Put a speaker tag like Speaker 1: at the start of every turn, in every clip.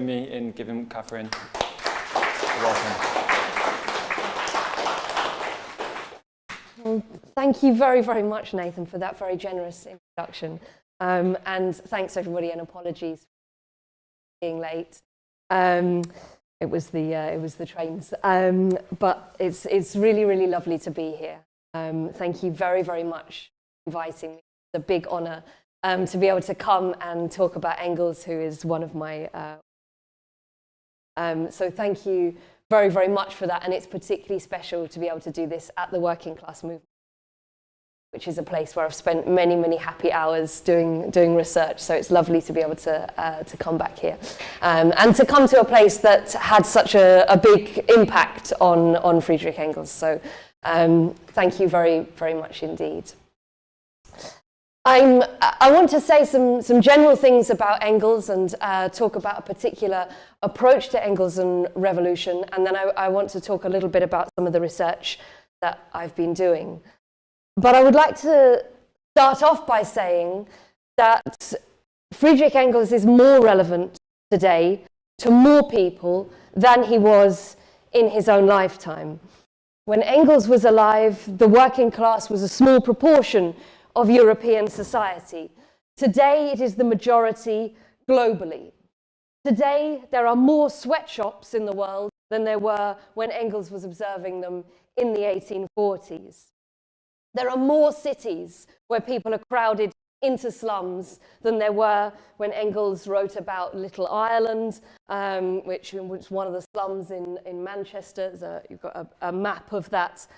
Speaker 1: Me in giving Catherine a welcome.
Speaker 2: Well, thank you very, very much, Nathan, for that very generous introduction. And thanks everybody, and apologies for being late. It was the trains, but it's really, really lovely to be here. Thank you very, very much for inviting me. It's a big honour to be able to come and talk about Engels, who is one of my so thank you very, very much for that, and it's particularly special to be able to do this at the Working Class Movement, which is a place where I've spent many, many happy hours doing research. So it's lovely to be able to come back here and to come to a place that had such a big impact on Friedrich Engels. So thank you very, very much indeed. I want to say some general things about Engels and talk about a particular approach to Engels and revolution, and then I want to talk a little bit about some of the research that I've been doing. But I would like to start off by saying that Friedrich Engels is more relevant today to more people than he was in his own lifetime. When Engels was alive, the working class was a small proportion of European society. Today, it is the majority globally. Today, there are more sweatshops in the world than there were when Engels was observing them in the 1840s. There are more cities where people are crowded into slums than there were when Engels wrote about Little Ireland, which was one of the slums in Manchester. So you've got a map of that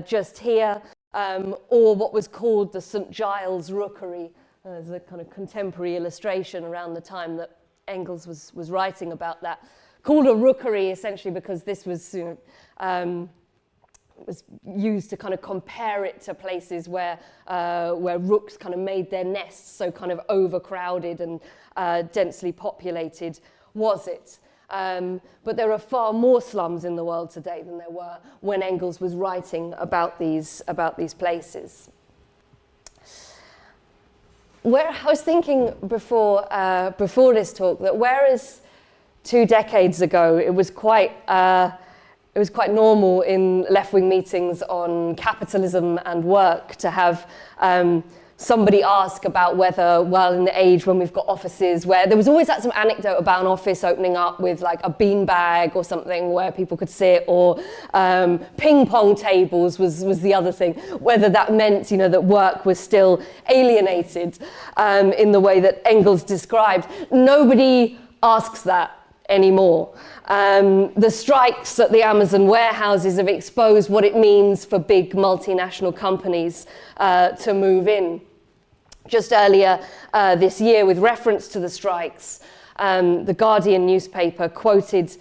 Speaker 2: just here. Or what was called the St. Giles Rookery. There's a kind of contemporary illustration around the time that Engels was writing about that, called a rookery essentially because this was, was used to kind of compare it to places where rooks kind of made their nests, so kind of overcrowded and densely populated was it. But there are far more slums in the world today than there were when Engels was writing about these places. I was thinking before this talk that whereas 2 decades ago it was quite normal in left-wing meetings on capitalism and work to have somebody ask about whether, well, in the age when we've got offices where there was always like some anecdote about an office opening up with like a beanbag or something where people could sit, or ping pong tables was the other thing, whether that meant, that work was still alienated in the way that Engels described. Nobody asks that anymore. The strikes at the Amazon warehouses have exposed what it means for big multinational companies to move in. Just earlier this year, with reference to the strikes, the Guardian newspaper quoted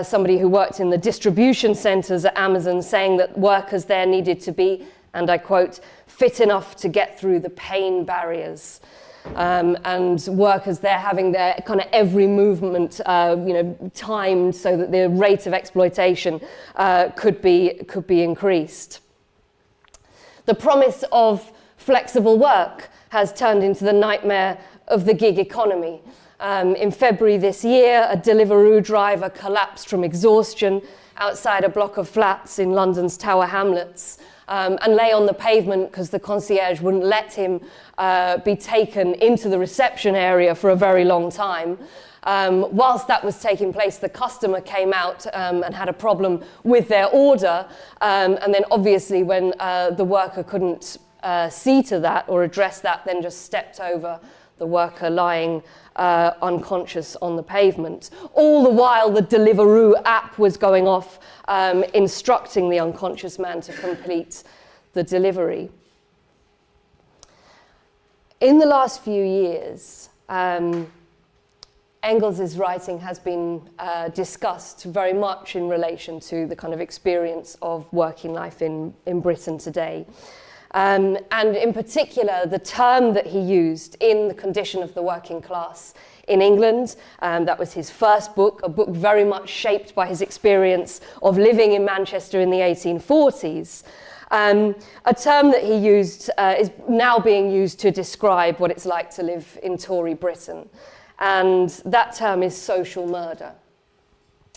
Speaker 2: somebody who worked in the distribution centres at Amazon saying that workers there needed to be, and I quote, fit enough to get through the pain barriers. And workers there having their kind of every movement, timed so that the rate of exploitation could be increased. The promise of flexible work has turned into the nightmare of the gig economy. In February this year, a Deliveroo driver collapsed from exhaustion outside a block of flats in London's Tower Hamlets. And lay on the pavement because the concierge wouldn't let him be taken into the reception area for a very long time. Whilst that was taking place, the customer came out and had a problem with their order. And then obviously when the worker couldn't see to that or address that, then just stepped over the worker lying unconscious on the pavement. All the while, the Deliveroo app was going off, instructing the unconscious man to complete the delivery. In the last few years, Engels' writing has been discussed very much in relation to the kind of experience of working life in Britain today. And in particular, the term that he used in The Condition of the Working Class in England, that was his first book, a book very much shaped by his experience of living in Manchester in the 1840s. A term that he used is now being used to describe what it's like to live in Tory Britain. and that term is social murder.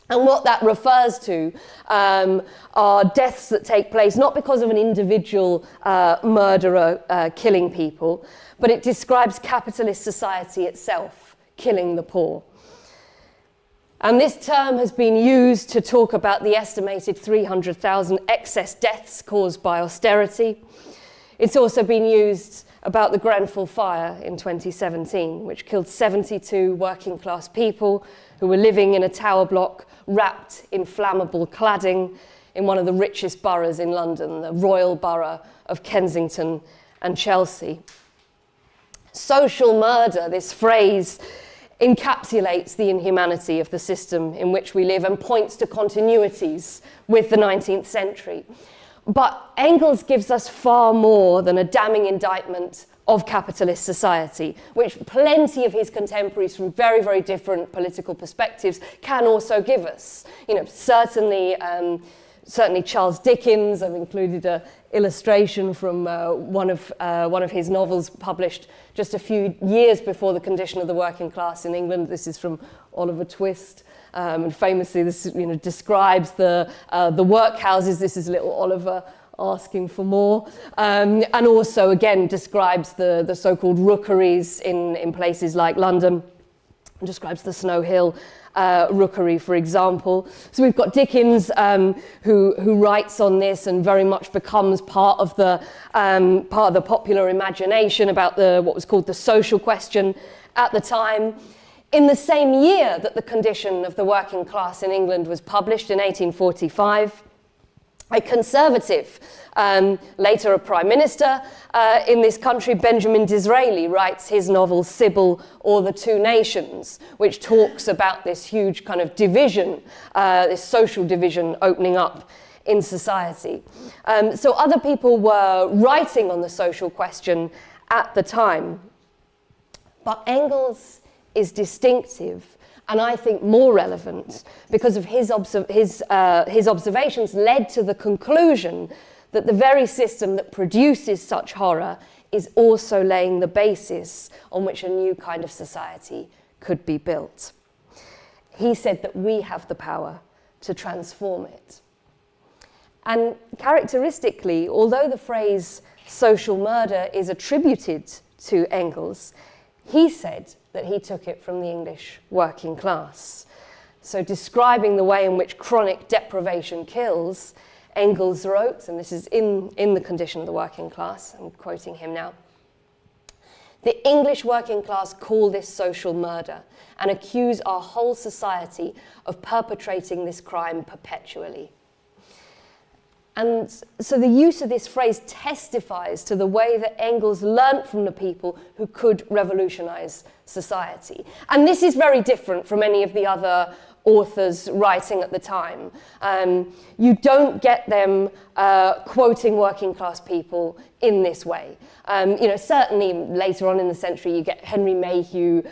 Speaker 2: And what that refers to are deaths that take place not because of an individual murderer killing people, but it describes capitalist society itself killing the poor. And this term has been used to talk about the estimated 300,000 excess deaths caused by austerity. It's also been used about the Grenfell fire in 2017, which killed 72 working class people who were living in a tower block wrapped in flammable cladding in one of the richest boroughs in London, the Royal Borough of Kensington and Chelsea. Social murder, this phrase, encapsulates the inhumanity of the system in which we live and points to continuities with the 19th century. But Engels gives us far more than a damning indictment of capitalist society, which plenty of his contemporaries from very, very different political perspectives can also give us. You know, certainly Charles Dickens. I've included an illustration from one of his novels published just a few years before The Condition of the Working Class in England. This is from Oliver Twist. And famously, this describes the workhouses. This is little Oliver asking for more. And also, again, describes the so-called rookeries in places like London. And describes the Snow Hill rookery, for example. So we've got Dickens, who writes on this and very much becomes part of the popular imagination about what was called the social question at the time. In the same year that The Condition of the Working Class in England was published in 1845, a conservative, later a prime minister in this country, Benjamin Disraeli, writes his novel Sybil or the Two Nations, which talks about this huge kind of division, this social division opening up in society. So other people were writing on the social question at the time. But Engels is distinctive and I think more relevant because of his observations led to the conclusion that the very system that produces such horror is also laying the basis on which a new kind of society could be built. He said that we have the power to transform it. And characteristically, although the phrase social murder is attributed to Engels, he said that he took it from the English working class. So describing the way in which chronic deprivation kills, Engels wrote, and this is in The Condition of the Working Class, I'm quoting him now, "The English working class call this social murder and accuse our whole society of perpetrating this crime perpetually." And so the use of this phrase testifies to the way that Engels learnt from the people who could revolutionize society. And this is very different from any of the other authors writing at the time. You don't get them quoting working class people in this way. Certainly later on in the century, you get Henry Mayhew,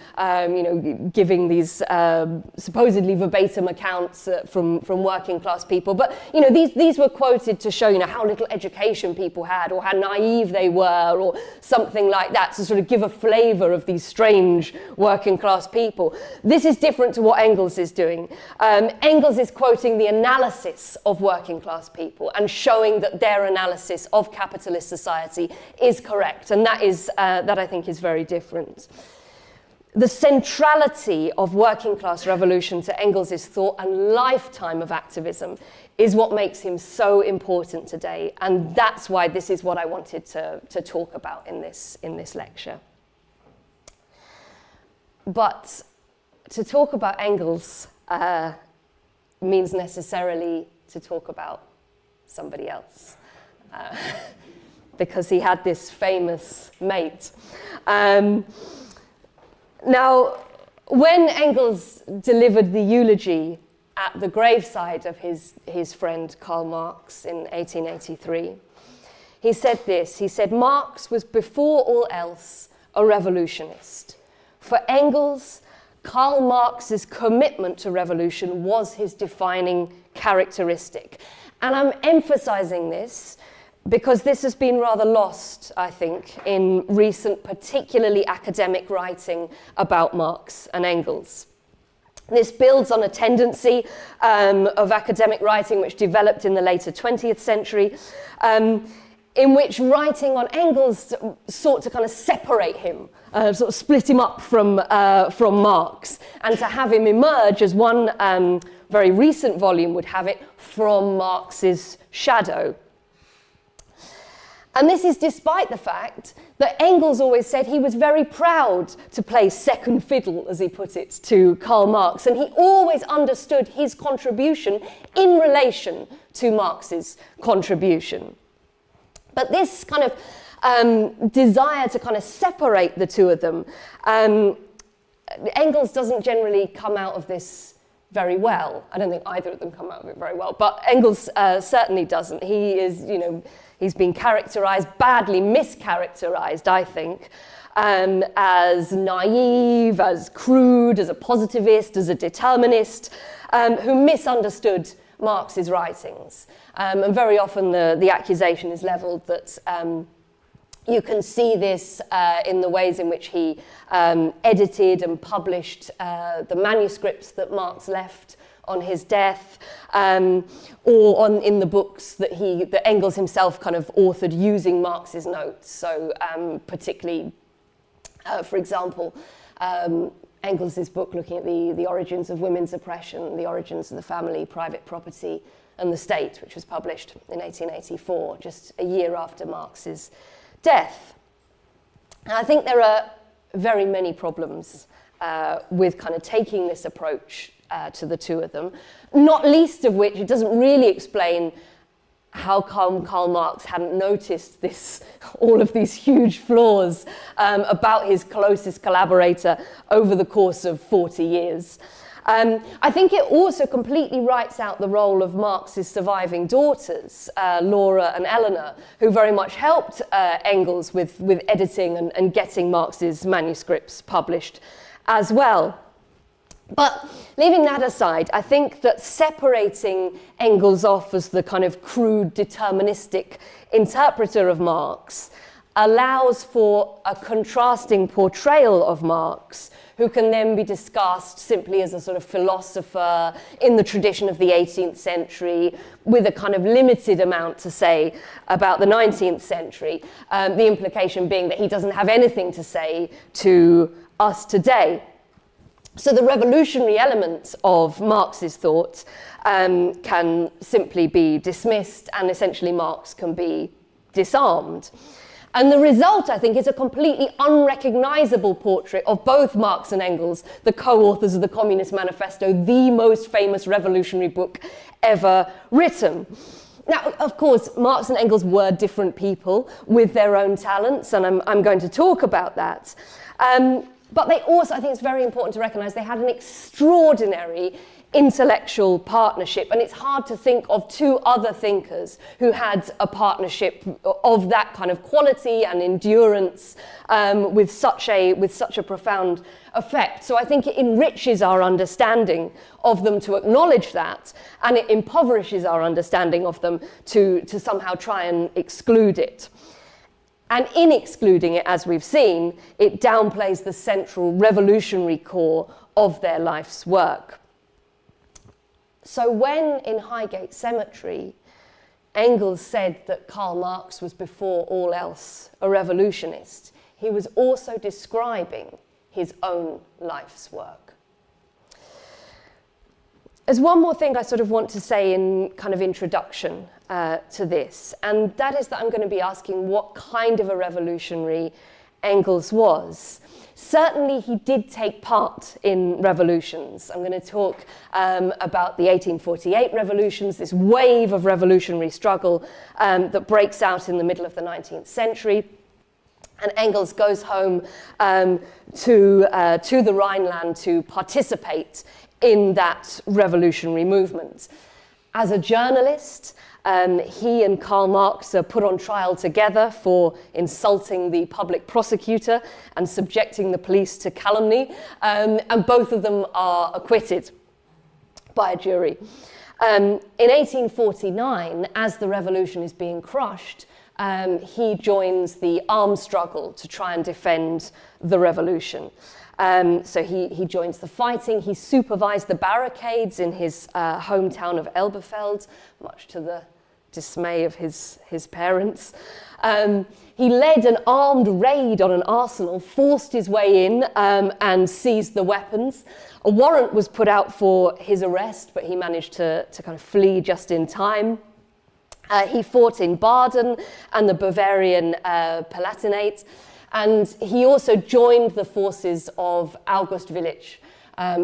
Speaker 2: giving these supposedly verbatim accounts from working class people. But these were quoted to show how little education people had, or how naive they were, or something like that, to sort of give a flavour of these strange working class people. This is different to what Engels is doing. Engels is quoting the analysis of working class people and showing that their analysis of capitalist society is correct, and that I think is very different. The centrality of working class revolution to Engels' thought and lifetime of activism is what makes him so important today, and that's why this is what I wanted to talk about in this lecture. But to talk about Engels means necessarily to talk about somebody else. Because he had this famous mate. Now, when Engels delivered the eulogy at the graveside of his friend Karl Marx in 1883, he said this. He said, "Marx was before all else a revolutionist. For Engels, Karl Marx's commitment to revolution was his defining characteristic." And I'm emphasizing this because this has been rather lost, I think, in recent, particularly academic writing about Marx and Engels. This builds on a tendency of academic writing which developed in the later 20th century, in which writing on Engels sought to kind of separate him, sort of split him up from Marx, and to have him emerge, as one very recent volume would have it, from Marx's shadow. And this is despite the fact that Engels always said he was very proud to play second fiddle, as he put it, to Karl Marx, and he always understood his contribution in relation to Marx's contribution. But this kind of desire to kind of separate the two of them, Engels doesn't generally come out of this very well. I don't think either of them come out of it very well, but Engels certainly doesn't. He is, he's been characterized, badly mischaracterized, I think, as naive, as crude, as a positivist, as a determinist, who misunderstood Marx's writings. And very often the accusation is leveled that you can see this in the ways in which he edited and published the manuscripts that Marx left on his death, or in the books that Engels himself kind of authored using Marx's notes. So particularly, for example, Engels' book looking at the origins of women's oppression, the origins of the family, private property, and the state, which was published in 1884, just a year after Marx's death. And I think there are very many problems with kind of taking this approach to the two of them, not least of which it doesn't really explain how come Karl Marx hadn't noticed all of these huge flaws about his closest collaborator over the course of 40 years. I think it also completely writes out the role of Marx's surviving daughters, Laura and Eleanor, who very much helped Engels with editing and getting Marx's manuscripts published as well. But leaving that aside, I think that separating Engels off as the kind of crude, deterministic interpreter of Marx allows for a contrasting portrayal of Marx, who can then be discussed simply as a sort of philosopher in the tradition of the 18th century, with a kind of limited amount to say about the 19th century, the implication being that he doesn't have anything to say to us today. So the revolutionary elements of Marx's thought can simply be dismissed, and essentially Marx can be disarmed. And the result, I think, is a completely unrecognizable portrait of both Marx and Engels, the co-authors of the Communist Manifesto, the most famous revolutionary book ever written. Now, of course, Marx and Engels were different people with their own talents, and I'm going to talk about that. But they also, I think it's very important to recognize, they had an extraordinary intellectual partnership, and it's hard to think of two other thinkers who had a partnership of that kind of quality and endurance with such a profound effect. So I think it enriches our understanding of them to acknowledge that, and it impoverishes our understanding of them to somehow try and exclude it. And in excluding it, as we've seen, it downplays the central revolutionary core of their life's work. So when in Highgate Cemetery, Engels said that Karl Marx was before all else a revolutionist, he was also describing his own life's work. There's one more thing I sort of want to say in kind of introduction to this, and that is that I'm going to be asking what kind of a revolutionary Engels was. Certainly he did take part in revolutions. I'm going to talk about the 1848 revolutions, this wave of revolutionary struggle that breaks out in the middle of the 19th century. And Engels goes home to the Rhineland to participate in that revolutionary movement. As a journalist, he and Karl Marx are put on trial together for insulting the public prosecutor and subjecting the police to calumny, and both of them are acquitted by a jury. In 1849, as the revolution is being crushed, he joins the armed struggle to try and defend the revolution. So he joins the fighting. He supervised the barricades in his hometown of Elberfeld, much to the dismay of his parents. He led an armed raid on an arsenal, forced his way in and seized the weapons. A warrant was put out for his arrest, but he managed to kind of flee just in time. He fought in Baden and the Bavarian Palatinate, and he also joined the forces of August Willich,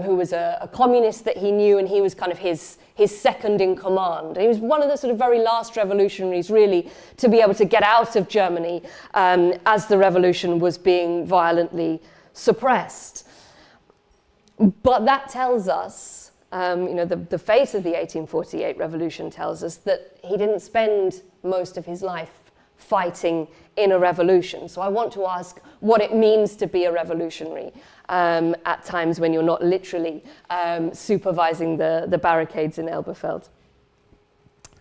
Speaker 2: who was a communist that he knew, and he was kind of his second in command. He was one of the sort of very last revolutionaries, really, to be able to get out of Germany as the revolution was being violently suppressed. But that tells us, the fate of the 1848 revolution tells us that he didn't spend most of his life fighting in a revolution. So I want to ask what it means to be a revolutionary at times when you're not literally supervising the barricades in Elberfeld.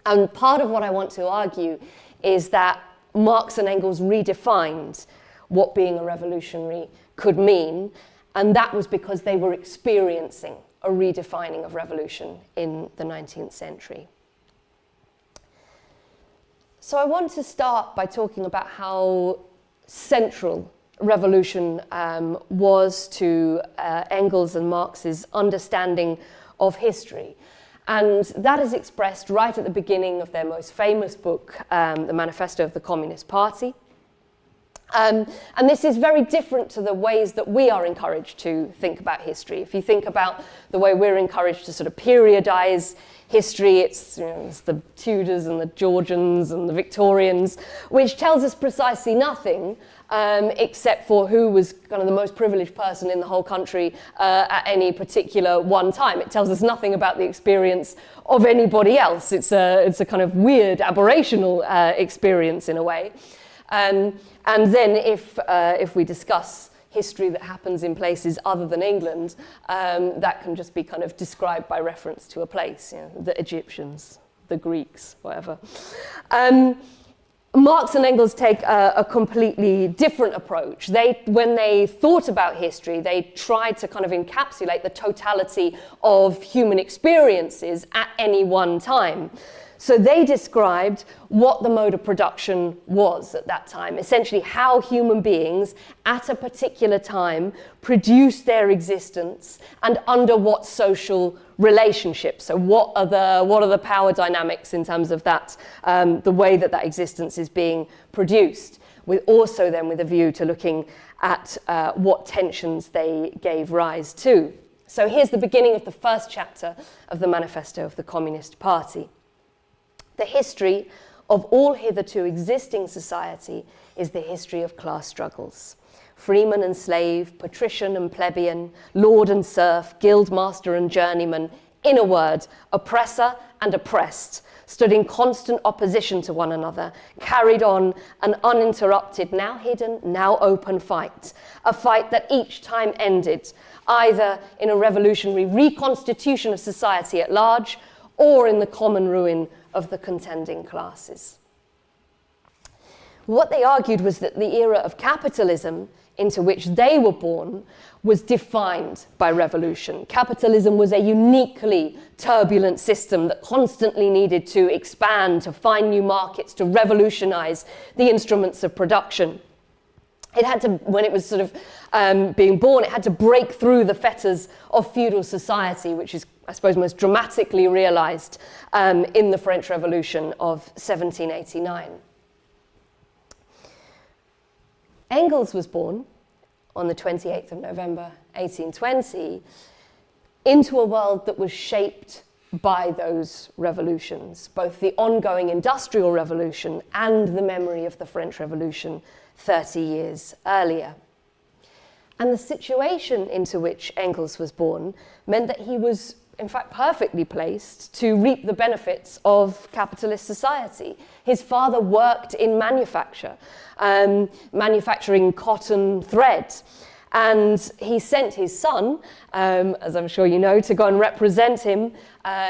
Speaker 2: And part of what I want to argue is that Marx and Engels redefined what being a revolutionary could mean, and that was because they were experiencing a redefining of revolution in the 19th century. So I want to start by talking about how central revolution was to Engels and Marx's understanding of history. And that is expressed right at the beginning of their most famous book, the Manifesto of the Communist Party. And this is very different to the ways that we are encouraged to think about history. If you think about the way we're encouraged to sort of periodize history, it's the Tudors and the Georgians and the Victorians, which tells us precisely nothing except for who was kind of the most privileged person in the whole country at any particular one time. It tells us nothing about the experience of anybody else. It's a kind of weird, aberrational experience in a way. And then if we discuss history that happens in places other than England, that can just be kind of described by reference to a place, the Egyptians, the Greeks, whatever. Marx and Engels take a completely different approach. When they thought about history, they tried to kind of encapsulate the totality of human experiences at any one time. So they described what the mode of production was at that time, essentially how human beings at a particular time produced their existence and under what social relationships. So what are the power dynamics in terms of that, the way that existence is being produced, with also then with a view to looking at what tensions they gave rise to. So here's the beginning of the first chapter of the Manifesto of the Communist Party. The history of all hitherto existing society is the history of class struggles. Freeman and slave, patrician and plebeian, lord and serf, guildmaster and journeyman, in a word, oppressor and oppressed, stood in constant opposition to one another, carried on an uninterrupted, now hidden, now open fight, a fight that each time ended either in a revolutionary reconstitution of society at large or in the common ruin of the contending classes. What they argued was that the era of capitalism into which they were born was defined by revolution. Capitalism was a uniquely turbulent system that constantly needed to expand, to find new markets, to revolutionize the instruments of production. It had to, when it was sort of being born, it had to break through the fetters of feudal society, which is, I suppose, most dramatically realized in the French Revolution of 1789. Engels was born on the 28th of November, 1820, into a world that was shaped by those revolutions, both the ongoing industrial revolution and the memory of the French Revolution 30 years earlier. And the situation into which Engels was born meant that he was, in fact, perfectly placed to reap the benefits of capitalist society. His father worked in manufacture, manufacturing cotton thread. And he sent his son, as I'm sure you know, to go and represent him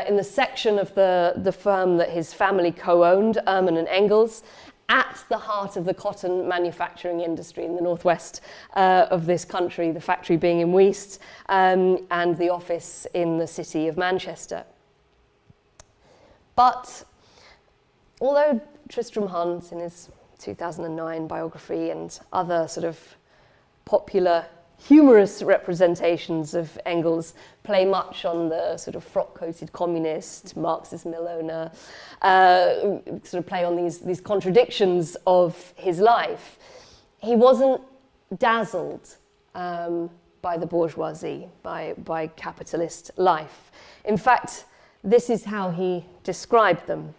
Speaker 2: in the section of the firm that his family co-owned, Ehrman and Engels. at the heart of the cotton manufacturing industry in the northwest of this country, the factory being in Weast, and the office in the city of Manchester. But although Tristram Hunt, in his 2009 biography and other sort of popular humorous representations of Engels play much on the sort of frock-coated communist, Marxist mill owner, sort of play on these contradictions of his life, he wasn't dazzled by the bourgeoisie, by capitalist life. In fact, this is how he described them.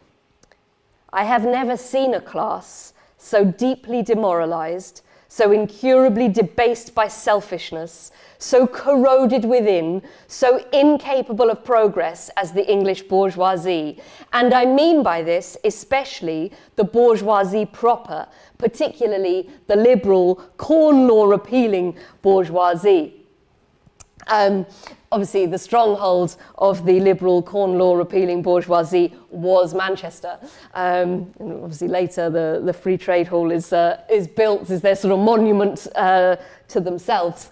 Speaker 2: "I have never seen a class so deeply demoralized, so incurably debased by selfishness, so corroded within, so incapable of progress as the English bourgeoisie. And I mean by this especially the bourgeoisie proper, particularly the liberal, corn law repealing bourgeoisie." Obviously, the stronghold of the liberal corn law repealing bourgeoisie was Manchester. And obviously, later the Free Trade Hall is built as their sort of monument to themselves.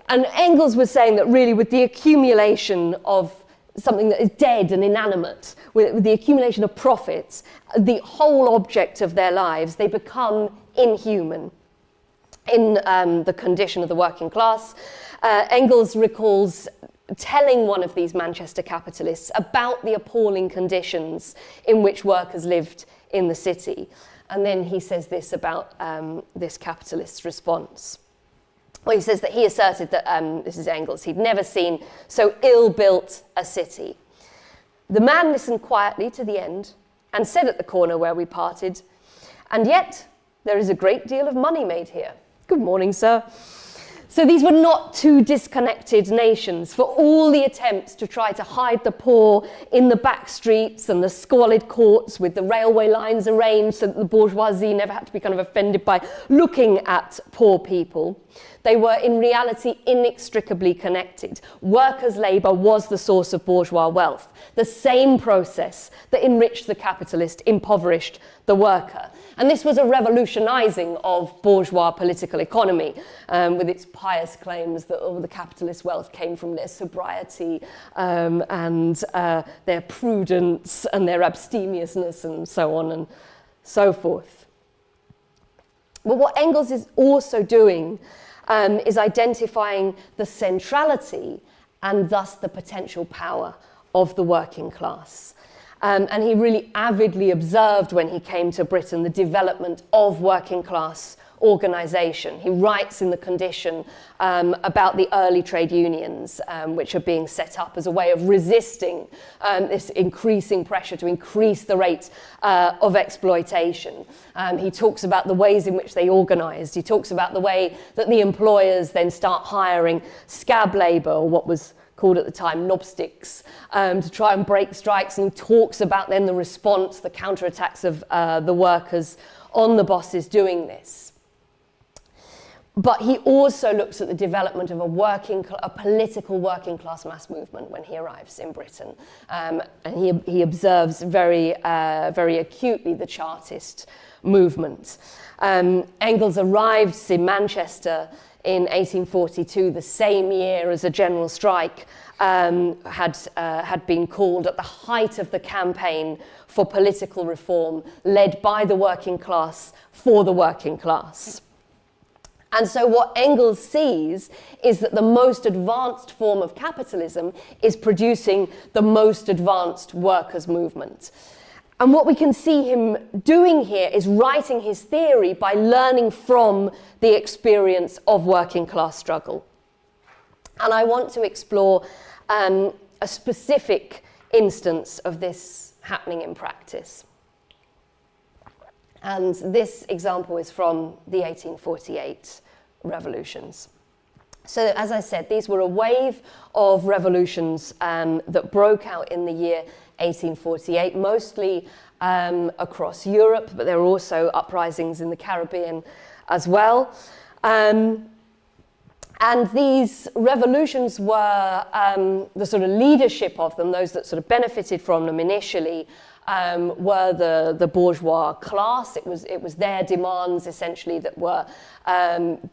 Speaker 2: And Engels was saying that really, with the accumulation of something that is dead and inanimate, with the accumulation of profits, the whole object of their lives, they become inhuman in the condition of the working class. Engels recalls telling one of these Manchester capitalists about the appalling conditions in which workers lived in the city. And then he says this about this capitalist's response. Well, he says that he asserted that, this is Engels, he'd never seen so ill-built a city. "The man listened quietly to the end and said at the corner where we parted, 'And yet there is a great deal of money made here.' Good morning, sir." So these were not two disconnected nations. For all the attempts to try to hide the poor in the back streets and the squalid courts with the railway lines arranged so that the bourgeoisie never had to be kind of offended by looking at poor people, they were in reality inextricably connected. Workers' labour was the source of bourgeois wealth. The same process that enriched the capitalist impoverished the worker. And this was a revolutionising of bourgeois political economy, with its pious claims that the capitalist wealth came from their sobriety and their prudence and their abstemiousness and so on and so forth. But what Engels is also doing is identifying the centrality and thus the potential power of the working class. And he really avidly observed when he came to Britain the development of working class organisation. He writes in The Condition about the early trade unions, which are being set up as a way of resisting this increasing pressure to increase the rate of exploitation. He talks about the ways in which they organised. He talks about the way that the employers then start hiring scab labour, or what was called at the time knobsticks, to try and break strikes, and he talks about then the response, the counterattacks of the workers on the bosses doing this. But he also looks at the development of a political working class mass movement when he arrives in Britain. And he observes very acutely the Chartist movement. Engels arrived in Manchester in 1842, the same year as a general strike had been called at the height of the campaign for political reform led by the working class for the working class. And so what Engels sees is that the most advanced form of capitalism is producing the most advanced workers' movement. And what we can see him doing here is writing his theory by learning from the experience of working class struggle. And I want to explore a specific instance of this happening in practice. And this example is from the 1848 revolutions. So, as I said, these were a wave of revolutions that broke out in the year 1848, mostly across Europe, but there were also uprisings in the Caribbean as well. And these revolutions were, the sort of leadership of them, those that sort of benefited from them initially, were the bourgeois class. It was their demands essentially that were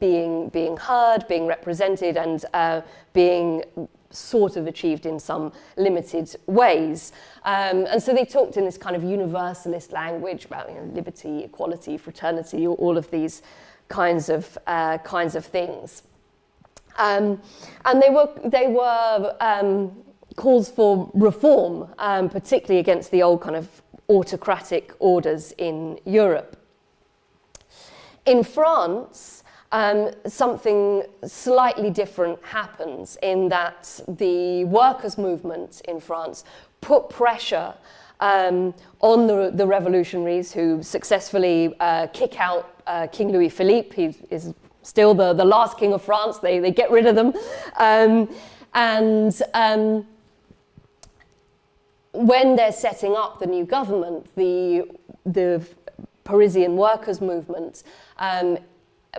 Speaker 2: being heard, being represented, and being sort of achieved in some limited ways. And so they talked in this kind of universalist language about liberty, equality, fraternity, all of these kinds of things. And they were calls for reform, particularly against the old kind of autocratic orders in Europe. In France, something slightly different happens in that the workers' movement in France put pressure on the revolutionaries, who successfully kick out King Louis Philippe. He is still the last king of France. They get rid of them. When they're setting up the new government, the Parisian workers' movement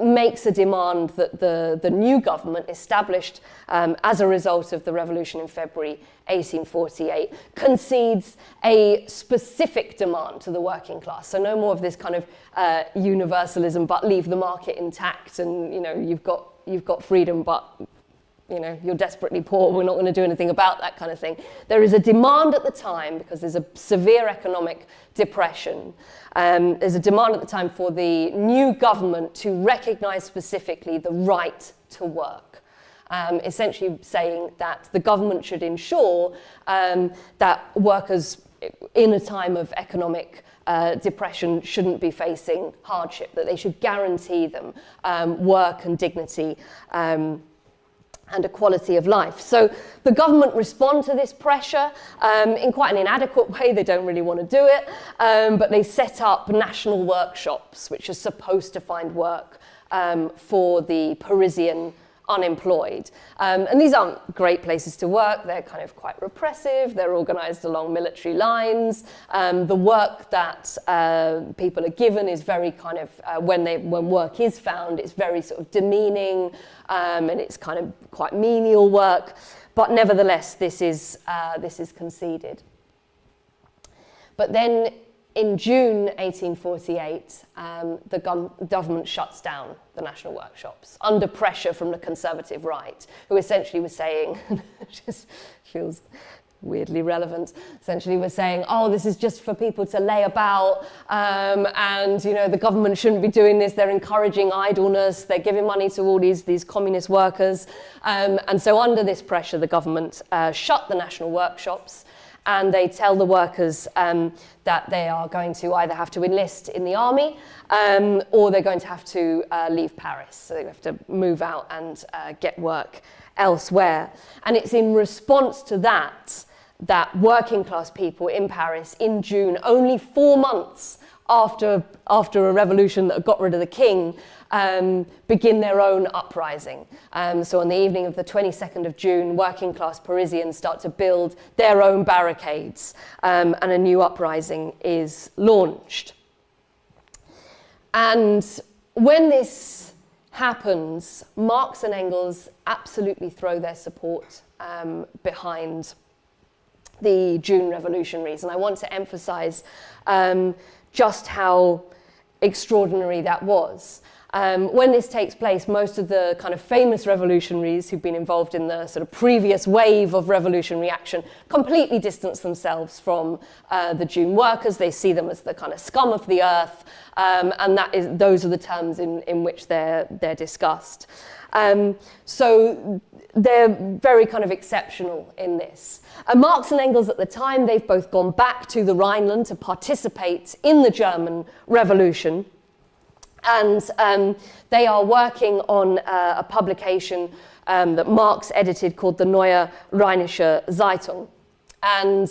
Speaker 2: makes a demand that the new government, established as a result of the revolution in February 1848, concedes a specific demand to the working class. So no more of this kind of universalism, but leave the market intact, and you've got freedom, but you're desperately poor, we're not going to do anything about that kind of thing. There is a demand at the time, because there's a severe economic depression, there's a demand at the time for the new government to recognise specifically the right to work. Essentially saying that the government should ensure that workers in a time of economic depression shouldn't be facing hardship, that they should guarantee them work and dignity and a quality of life. So the government respond to this pressure in quite an inadequate way. They don't really want to do it, but they set up national workshops, which are supposed to find work for the Parisian unemployed. And these aren't great places to work. They're kind of quite repressive. They're organised along military lines. The work that people are given is very kind of, when work is found, it's very sort of demeaning, and it's kind of quite menial work. But nevertheless, this is conceded. But then in June 1848, the government shuts down the national workshops under pressure from the conservative right, who essentially was saying, just feels weirdly relevant, essentially was saying, oh, this is just for people to lay about, and the government shouldn't be doing this, they're encouraging idleness, they're giving money to all these communist workers. And so under this pressure, the government shut the national workshops, and they tell the workers that they are going to either have to enlist in the army or they're going to have to leave Paris. So they have to move out and get work elsewhere. And it's in response to that working class people in Paris in June, only 4 months after a revolution that got rid of the king, begin their own uprising. So on the evening of the 22nd of June, working class Parisians start to build their own barricades, and a new uprising is launched. And when this happens, Marx and Engels absolutely throw their support behind the June revolutionaries. And I want to emphasize just how extraordinary that was. When this takes place, most of the kind of famous revolutionaries who've been involved in the sort of previous wave of revolutionary action completely distance themselves from the June workers. They see them as the kind of scum of the earth, and those are the terms in which they're discussed. So they're very kind of exceptional in this. Marx and Engels at the time, they've both gone back to the Rhineland to participate in the German Revolution. And they are working on a publication that Marx edited called the Neue Rheinische Zeitung. And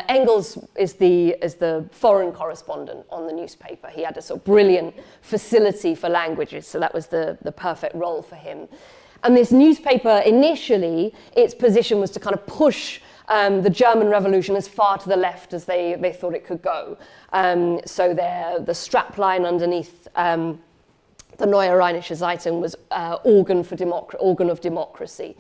Speaker 2: Engels is the foreign correspondent on the newspaper. He had a sort of brilliant facility for languages, so that was the perfect role for him. And this newspaper, initially, its position was to kind of push the German Revolution as far to the left as they thought it could go. So the strapline underneath the Neue Rheinische Zeitung was organ of democracy.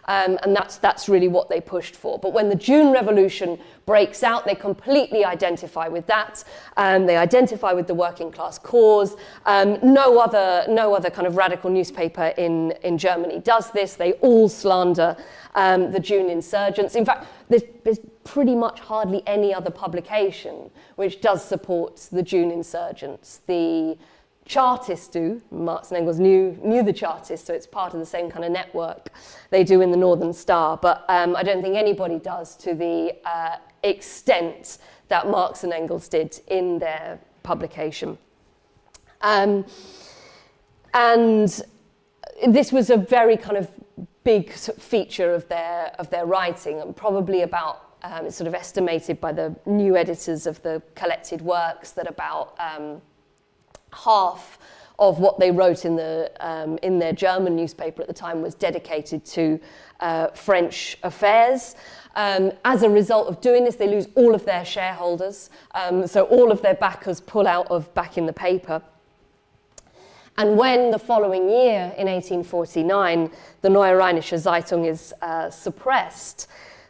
Speaker 2: And that's really what they pushed for. But when the June Revolution breaks out, they completely identify with that. They identify with the working class cause. No other kind of radical newspaper in Germany does this. They all slander the June insurgents. In fact, there's pretty much hardly any other publication which does support the June insurgents. The Chartists do. Marx and Engels knew the Chartists, so it's part of the same kind of network they do in the Northern Star. But I don't think anybody does to the extent that Marx and Engels did in their publication. And this was a very kind of big feature of their writing, and probably about it's sort of estimated by the new editors of the collected works that about half of what they wrote in their German newspaper at the time was dedicated to French affairs. As a result of doing this, they lose all of their shareholders, so all of their backers pull out of back in the paper. And when the following year, in 1849, the Neue Rheinische Zeitung is suppressed,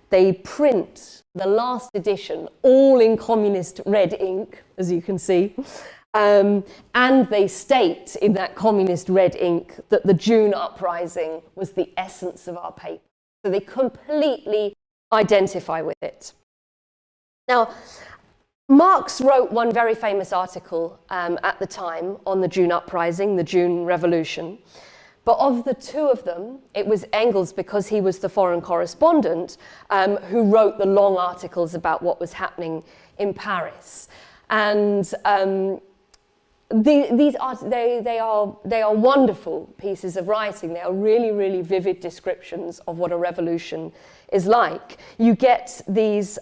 Speaker 2: they print the last edition, all in communist red ink, as you can see. And they state in that communist red ink that the June uprising was the essence of our paper. So they completely identify with it. Now, Marx wrote one very famous article at the time on the June uprising, the June Revolution. But of the two of them, it was Engels, because he was the foreign correspondent, who wrote the long articles about what was happening in Paris. And they are wonderful pieces of writing. They are really, really vivid descriptions of what a revolution is like. You get these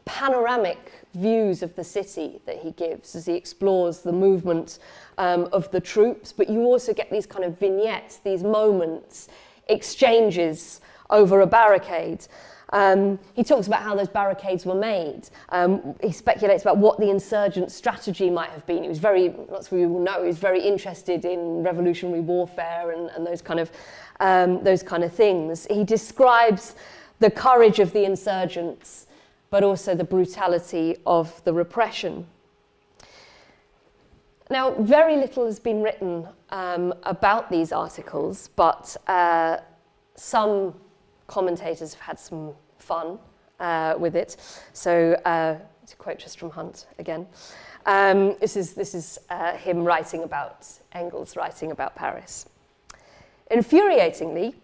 Speaker 2: panoramic views of the city that he gives as he explores the movement of the troops, but you also get these kind of vignettes, these moments, exchanges over a barricade. He talks about how those barricades were made. He speculates about what the insurgent strategy might have been. He was lots of you will know, he was very interested in revolutionary warfare and those kind of things. He describes the courage of the insurgents, but also the brutality of the repression. Now, very little has been written about these articles, but some commentators have had some fun with it. So, to quote just from Hunt again, this is him writing about Engels writing about Paris. Infuriatingly,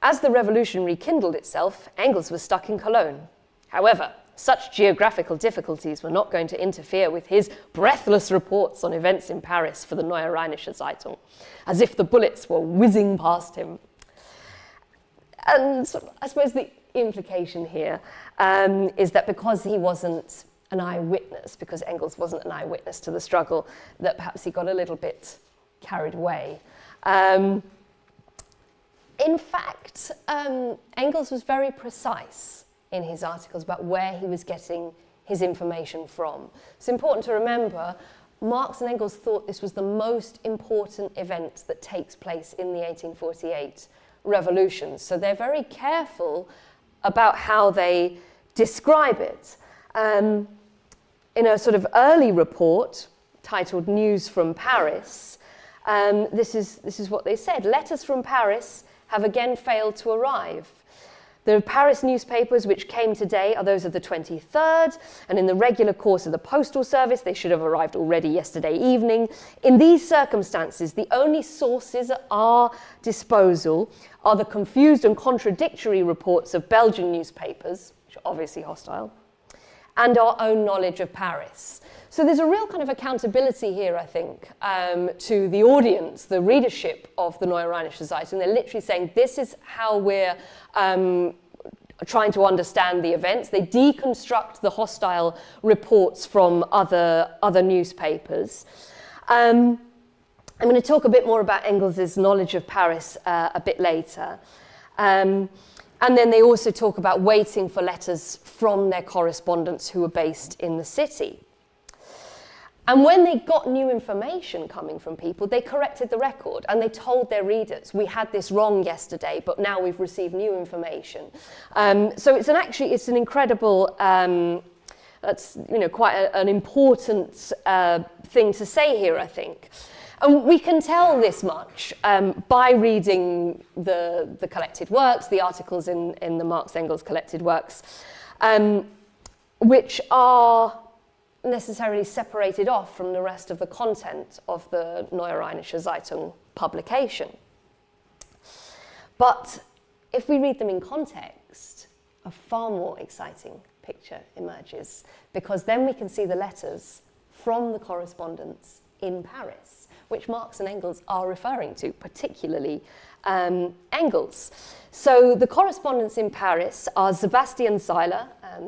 Speaker 2: as the revolution rekindled itself, Engels was stuck in Cologne. However, such geographical difficulties were not going to interfere with his breathless reports on events in Paris for the Neue Rheinische Zeitung, as if the bullets were whizzing past him. And I suppose the implication here is that because he wasn't an eyewitness, because Engels wasn't an eyewitness to the struggle, that perhaps he got a little bit carried away. In fact, Engels was very precise in his articles about where he was getting his information from. It's important to remember, Marx and Engels thought this was the most important event that takes place in the 1848 revolution. So they're very careful about how they describe it. In a sort of early report titled News from Paris, this is what they said. Letters from Paris have again failed to arrive. The Paris newspapers which came today are those of the 23rd, and in the regular course of the postal service, they should have arrived already yesterday evening. In these circumstances, the only sources at our disposal are the confused and contradictory reports of Belgian newspapers, which are obviously hostile, and our own knowledge of Paris. So there's a real kind of accountability here, I think, to the audience, the readership of the Neue Rheinische Zeitung. They're literally saying, this is how we're trying to understand the events. They deconstruct the hostile reports from other newspapers. I'm going to talk a bit more about Engels' knowledge of Paris a bit later. And then they also talk about waiting for letters from their correspondents who were based in the city. And when they got new information coming from people, they corrected the record and they told their readers, we had this wrong yesterday, but now we've received new information. So it's an incredible, that's quite an important thing to say here, I think. And we can tell this much by reading the collected works, the articles in the Marx-Engels collected works, which are necessarily separated off from the rest of the content of the Neue Rheinische Zeitung publication. But if we read them in context, a far more exciting picture emerges, because then we can see the letters from the correspondence in Paris, which Marx and Engels are referring to, particularly Engels. So the correspondents in Paris are Sebastian Seiler, I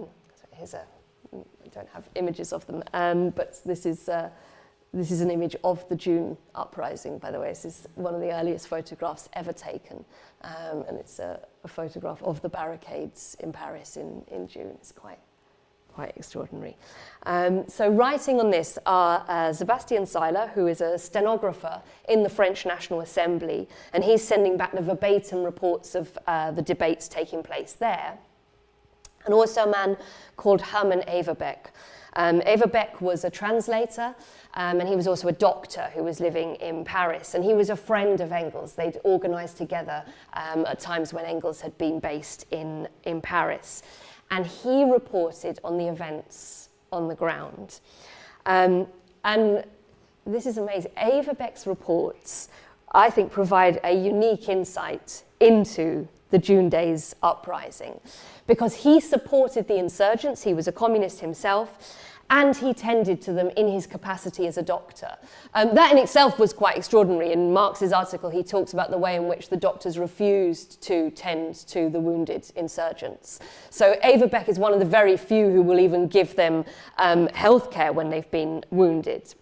Speaker 2: don't have images of them, but this is an image of the June uprising, by the way. This is one of the earliest photographs ever taken, and it's a photograph of the barricades in Paris in June. It's quite extraordinary. So writing on this are Sebastian Seiler, who is a stenographer in the French National Assembly, and he's sending back the verbatim reports of the debates taking place there. And also a man called Hermann Everbeck. Everbeck was a translator, and he was also a doctor who was living in Paris, and he was a friend of Engels. They'd organised together at times when Engels had been based in Paris. And he reported on the events on the ground. And this is amazing. Everbeck's reports, I think, provide a unique insight into the June Days uprising, because he supported the insurgents, he was a communist himself, and he tended to them in his capacity as a doctor. That in itself was quite extraordinary. In Marx's article, he talks about the way in which the doctors refused to tend to the wounded insurgents. So Everbeck is one of the very few who will even give them healthcare when they've been wounded.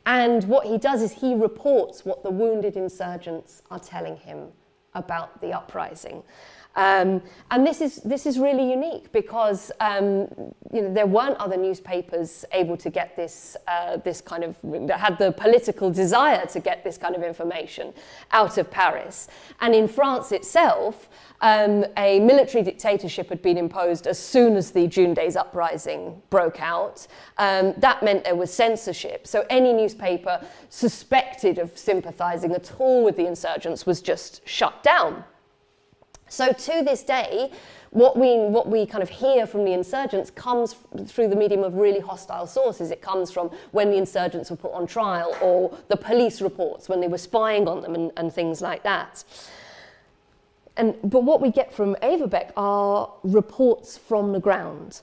Speaker 2: And what he does is he reports what the wounded insurgents are telling him about the uprising. And this is really unique, because there weren't other newspapers able to get this kind of, that had the political desire to get this kind of information out of Paris. And in France itself, a military dictatorship had been imposed as soon as the June Days uprising broke out. That meant there was censorship. So any newspaper suspected of sympathizing at all with the insurgents was just shut down. So to this day, what we kind of hear from the insurgents comes through the medium of really hostile sources. It comes from when the insurgents were put on trial, or the police reports when they were spying on them and things like that. But what we get from Everbeck are reports from the ground.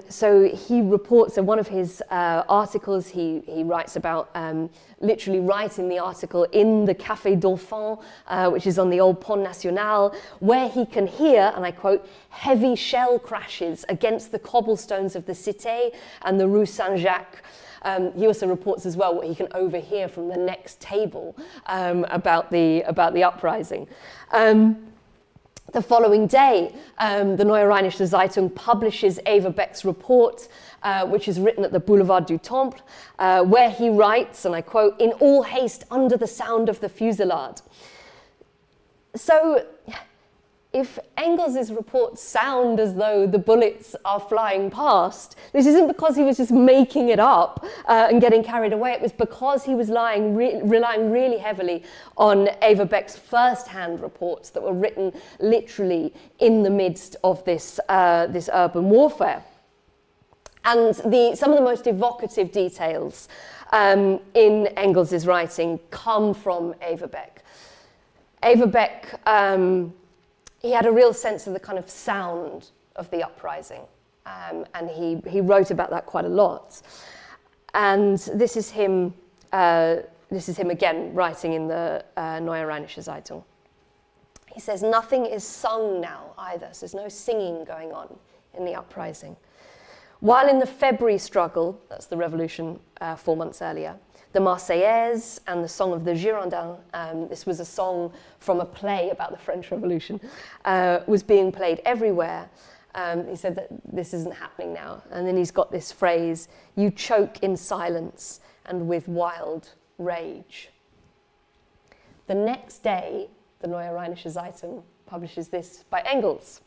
Speaker 2: So he reports, in one of his articles, he writes about literally writing the article in the Café Dauphin, which is on the old Pont National, where he can hear, and I quote, heavy shell crashes against the cobblestones of the Cité and the Rue Saint-Jacques. He also reports as well what he can overhear from the next table about the uprising. The following day, the Neue Rheinische Zeitung publishes Everbeck's report, which is written at the Boulevard du Temple, where he writes, and I quote, "in all haste under the sound of the fusillade." So, if Engels' reports sound as though the bullets are flying past, this isn't because he was just making it up and getting carried away. It was because he was relying really heavily on Everbeck's first-hand reports that were written literally in the midst of this urban warfare. And some of the most evocative details in Engels' writing come from Everbeck. Everbeck, he had a real sense of the kind of sound of the uprising, and he wrote about that quite a lot. And this is him again writing in the Neue Rheinische Zeitung. He says, "Nothing is sung now either, so there's no singing going on in the uprising. While in the February struggle," that's the revolution 4 months earlier, "the Marseillaise and the Song of the Girondins," this was a song from a play about the French Revolution, was being played everywhere. He said that this isn't happening now. And then he's got this phrase, "You choke in silence and with wild rage." The next day, the Neue Rheinische Zeitung publishes this by Engels.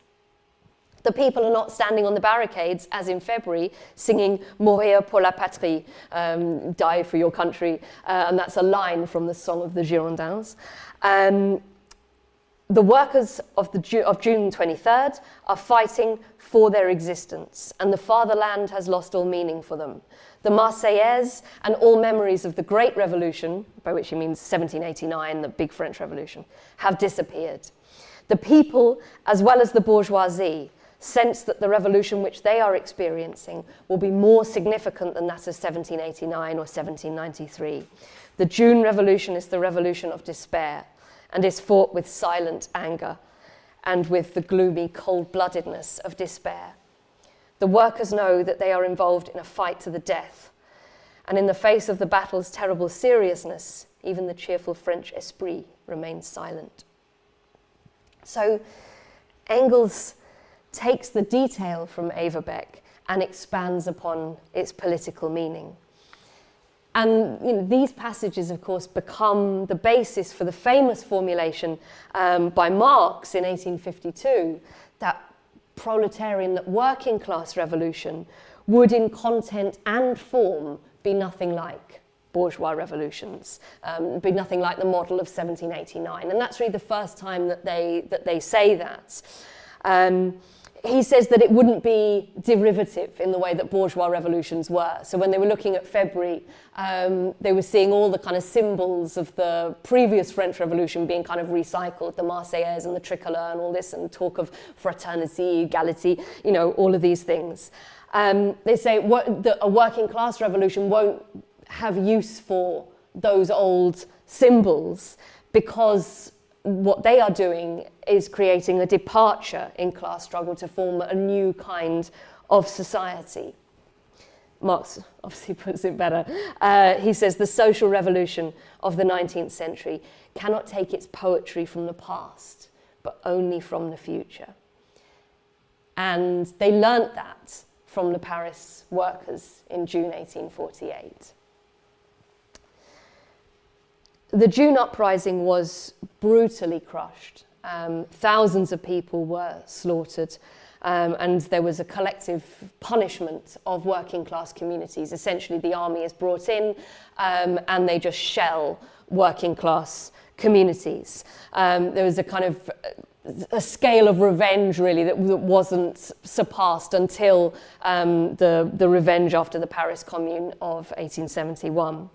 Speaker 2: The people are not standing on the barricades, as in February, singing "Mourir pour la patrie," die for your country, and that's a line from the Song of the Girondins. The workers of June 23rd are fighting for their existence, and the fatherland has lost all meaning for them. The Marseillaise and all memories of the Great Revolution, by which he means 1789, the big French Revolution, have disappeared. The people, as well as the bourgeoisie, sense that the revolution which they are experiencing will be more significant than that of 1789 or 1793. The June Revolution is the revolution of despair and is fought with silent anger and with the gloomy cold-bloodedness of despair. The workers know that they are involved in a fight to the death, and in the face of the battle's terrible seriousness, even the cheerful French esprit remains silent. So Engels takes the detail from Overbeck and expands upon its political meaning. And these passages, of course, become the basis for the famous formulation by Marx in 1852, that proletarian, that working class revolution would in content and form be nothing like bourgeois revolutions, be nothing like the model of 1789. And that's really the first time that they say that. He says that it wouldn't be derivative in the way that bourgeois revolutions were. So when they were looking at February, they were seeing all the kind of symbols of the previous French Revolution being kind of recycled, the Marseillaise and the tricolour and all this, and talk of fraternity, equality, all of these things. They say a working class revolution won't have use for those old symbols because what they are doing is creating a departure in class struggle to form a new kind of society. Marx obviously puts it better. He says the social revolution of the 19th century cannot take its poetry from the past, but only from the future. And they learnt that from the Paris workers in June 1848. The June uprising was brutally crushed. Thousands of people were slaughtered, and there was a collective punishment of working class communities. Essentially, the army is brought in and they just shell working class communities. There was a kind of a scale of revenge, really, that wasn't surpassed until the revenge after the Paris Commune of 1871.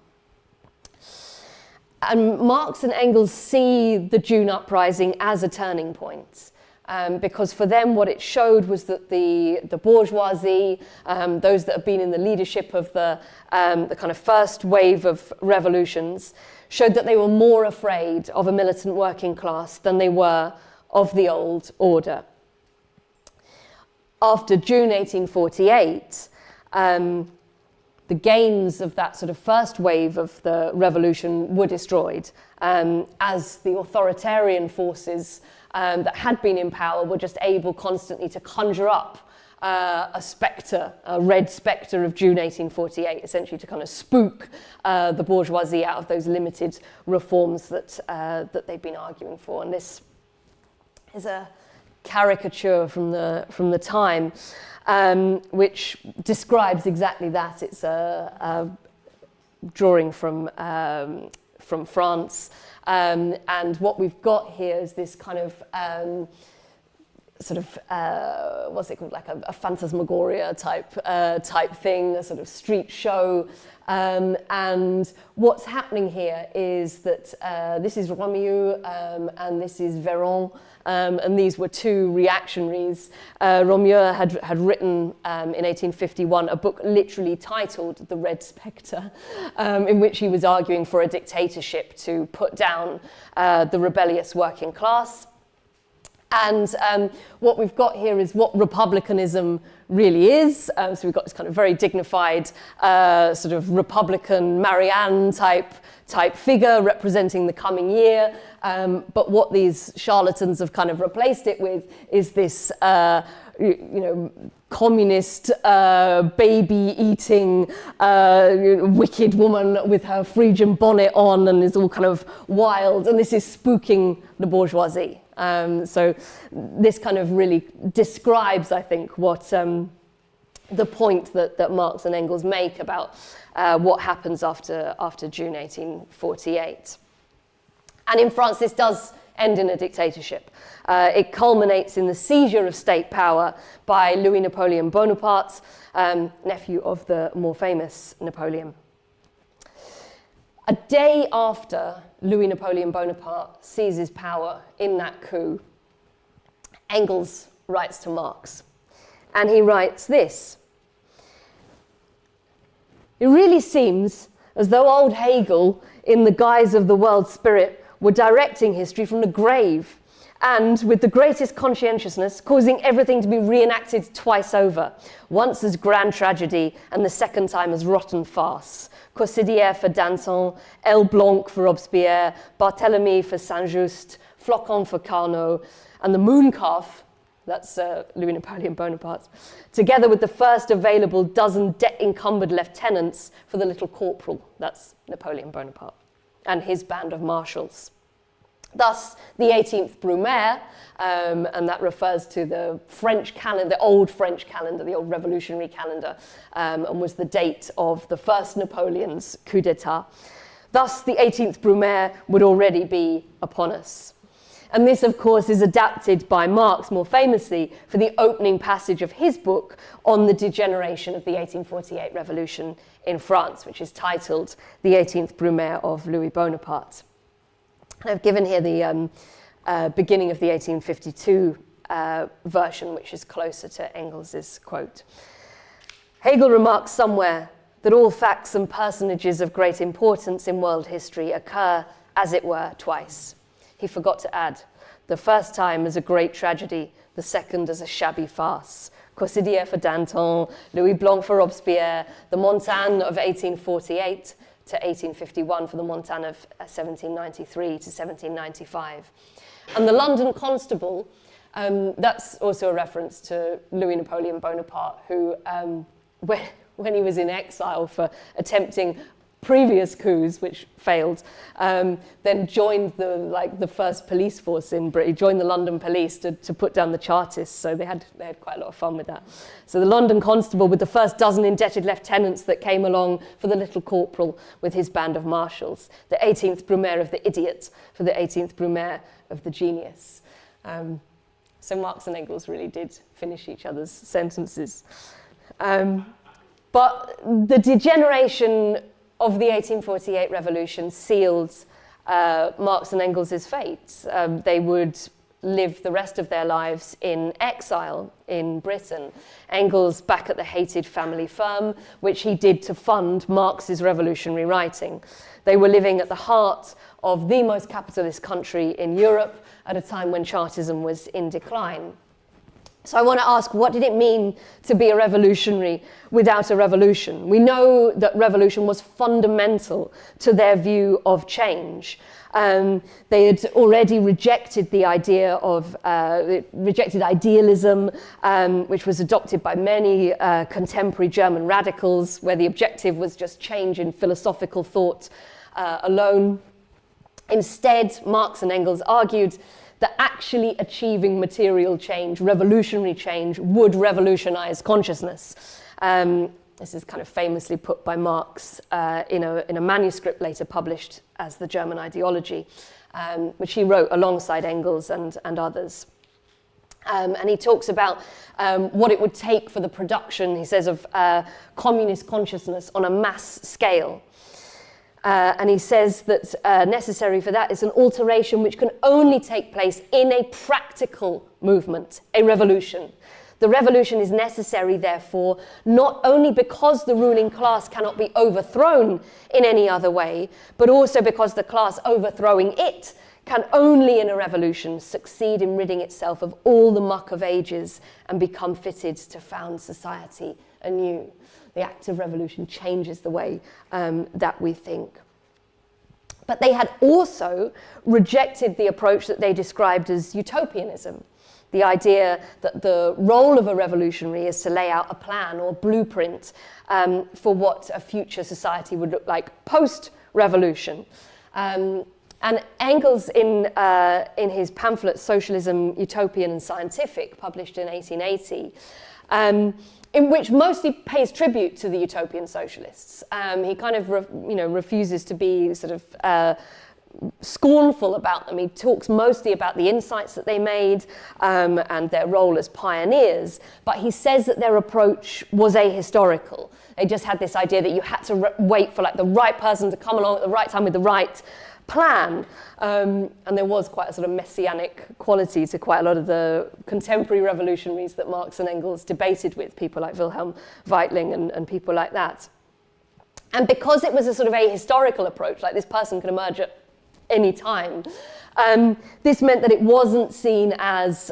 Speaker 2: And Marx and Engels see the June uprising as a turning point, because for them what it showed was that the bourgeoisie, those that have been in the leadership of the kind of first wave of revolutions, showed that they were more afraid of a militant working class than they were of the old order. After June 1848, the gains of that sort of first wave of the revolution were destroyed, as the authoritarian forces that had been in power were just able constantly to conjure up a spectre, a red spectre of June 1848, essentially to kind of spook the bourgeoisie out of those limited reforms that they've been arguing for. And this is a caricature from the time, which describes exactly that. It's a drawing from France, and what we've got here is this kind of what's it called, like a phantasmagoria type thing, a sort of street show. And what's happening here is that this is Romieux and this is Véron, and these were two reactionaries. Romieux had written in 1851 a book literally titled The Red Spectre, in which he was arguing for a dictatorship to put down the rebellious working class. And what we've got here is what republicanism really is. So we've got this kind of very dignified sort of Republican Marianne type figure representing the coming year. But what these charlatans have kind of replaced it with is this communist, baby-eating, wicked woman with her Phrygian bonnet on and is all kind of wild. And this is spooking the bourgeoisie. So this kind of really describes, I think, what the point that Marx and Engels make about what happens after June 1848. And in France, this does end in a dictatorship. It culminates in the seizure of state power by Louis Napoleon Bonaparte, nephew of the more famous Napoleon. A day after Louis Napoleon Bonaparte seizes power in that coup, Engels writes to Marx. And he writes this: "It really seems as though old Hegel, in the guise of the world spirit, were directing history from the grave, and with the greatest conscientiousness, causing everything to be reenacted twice over, once as grand tragedy, and the second time as rotten farce. Cossidière for Danton, El Blanc for Robespierre, Barthélemy for Saint-Just, Flocon for Carnot, and the Mooncalf," that's Louis Napoleon Bonaparte, "together with the first available dozen debt-encumbered lieutenants for the little corporal," that's Napoleon Bonaparte, "and his band of marshals. Thus, the 18th Brumaire," and that refers to the French calendar, the old French calendar, the old revolutionary calendar, and was the date of the first Napoleon's coup d'etat. Thus, the 18th Brumaire would already be upon us. And this, of course, is adapted by Marx more famously for the opening passage of his book on the degeneration of the 1848 revolution in France, which is titled The 18th Brumaire of Louis Bonaparte. I've given here the beginning of the 1852 version, which is closer to Engels's quote. "Hegel remarks somewhere that all facts and personages of great importance in world history occur, as it were, twice. He forgot to add, the first time as a great tragedy, the second as a shabby farce. Cossidière for Danton, Louis Blanc for Robespierre, the Montagne of 1848, to 1851 for the Montagne of 1793 to 1795. And the London Constable, that's also a reference to Louis Napoleon Bonaparte, who, when he was in exile for attempting previous coups, which failed, then joined the first police force in Britain. He joined the London police to put down the Chartists, so they had quite a lot of fun with that. So the London Constable with the first dozen indebted lieutenants that came along for the little corporal with his band of marshals. The 18th Brumaire of the idiot for the 18th Brumaire of the genius." So Marx and Engels really did finish each other's sentences. But the degeneration of the 1848 revolution sealed Marx and Engels' fate. They would live the rest of their lives in exile in Britain. Engels back at the hated family firm, which he did to fund Marx's revolutionary writing. They were living at the heart of the most capitalist country in Europe at a time when Chartism was in decline. So I want to ask, what did it mean to be a revolutionary without a revolution? We know that revolution was fundamental to their view of change. They had already rejected the idea of, rejected idealism, which was adopted by many contemporary German radicals, where the objective was just change in philosophical thought alone. Instead, Marx and Engels argued that actually achieving material change, revolutionary change, would revolutionize consciousness. This is kind of famously put by Marx in a manuscript later published as The German Ideology, which he wrote alongside Engels and others. And he talks about what it would take for the production, he says, of communist consciousness on a mass scale. And he says that necessary for that is an alteration which can only take place in a practical movement, a revolution. The revolution is necessary, therefore, not only because the ruling class cannot be overthrown in any other way, but also because the class overthrowing it can only in a revolution succeed in ridding itself of all the muck of ages and become fitted to found society anew. The act of revolution changes the way that we think. But they had also rejected the approach that they described as utopianism, the idea that the role of a revolutionary is to lay out a plan or blueprint for what a future society would look like post-revolution. And Engels, in his pamphlet Socialism, Utopian and Scientific, published in 1880, in which mostly pays tribute to the utopian socialists. He kind of refuses to be sort of scornful about them. He talks mostly about the insights that they made and their role as pioneers, but he says that their approach was ahistorical. They just had this idea that you had to wait for like the right person to come along at the right time with the right plan, and there was quite a sort of messianic quality to quite a lot of the contemporary revolutionaries that Marx and Engels debated with, people like Wilhelm Weitling and people like that. And because it was a sort of ahistorical approach, like this person can emerge at any time, this meant that it wasn't seen as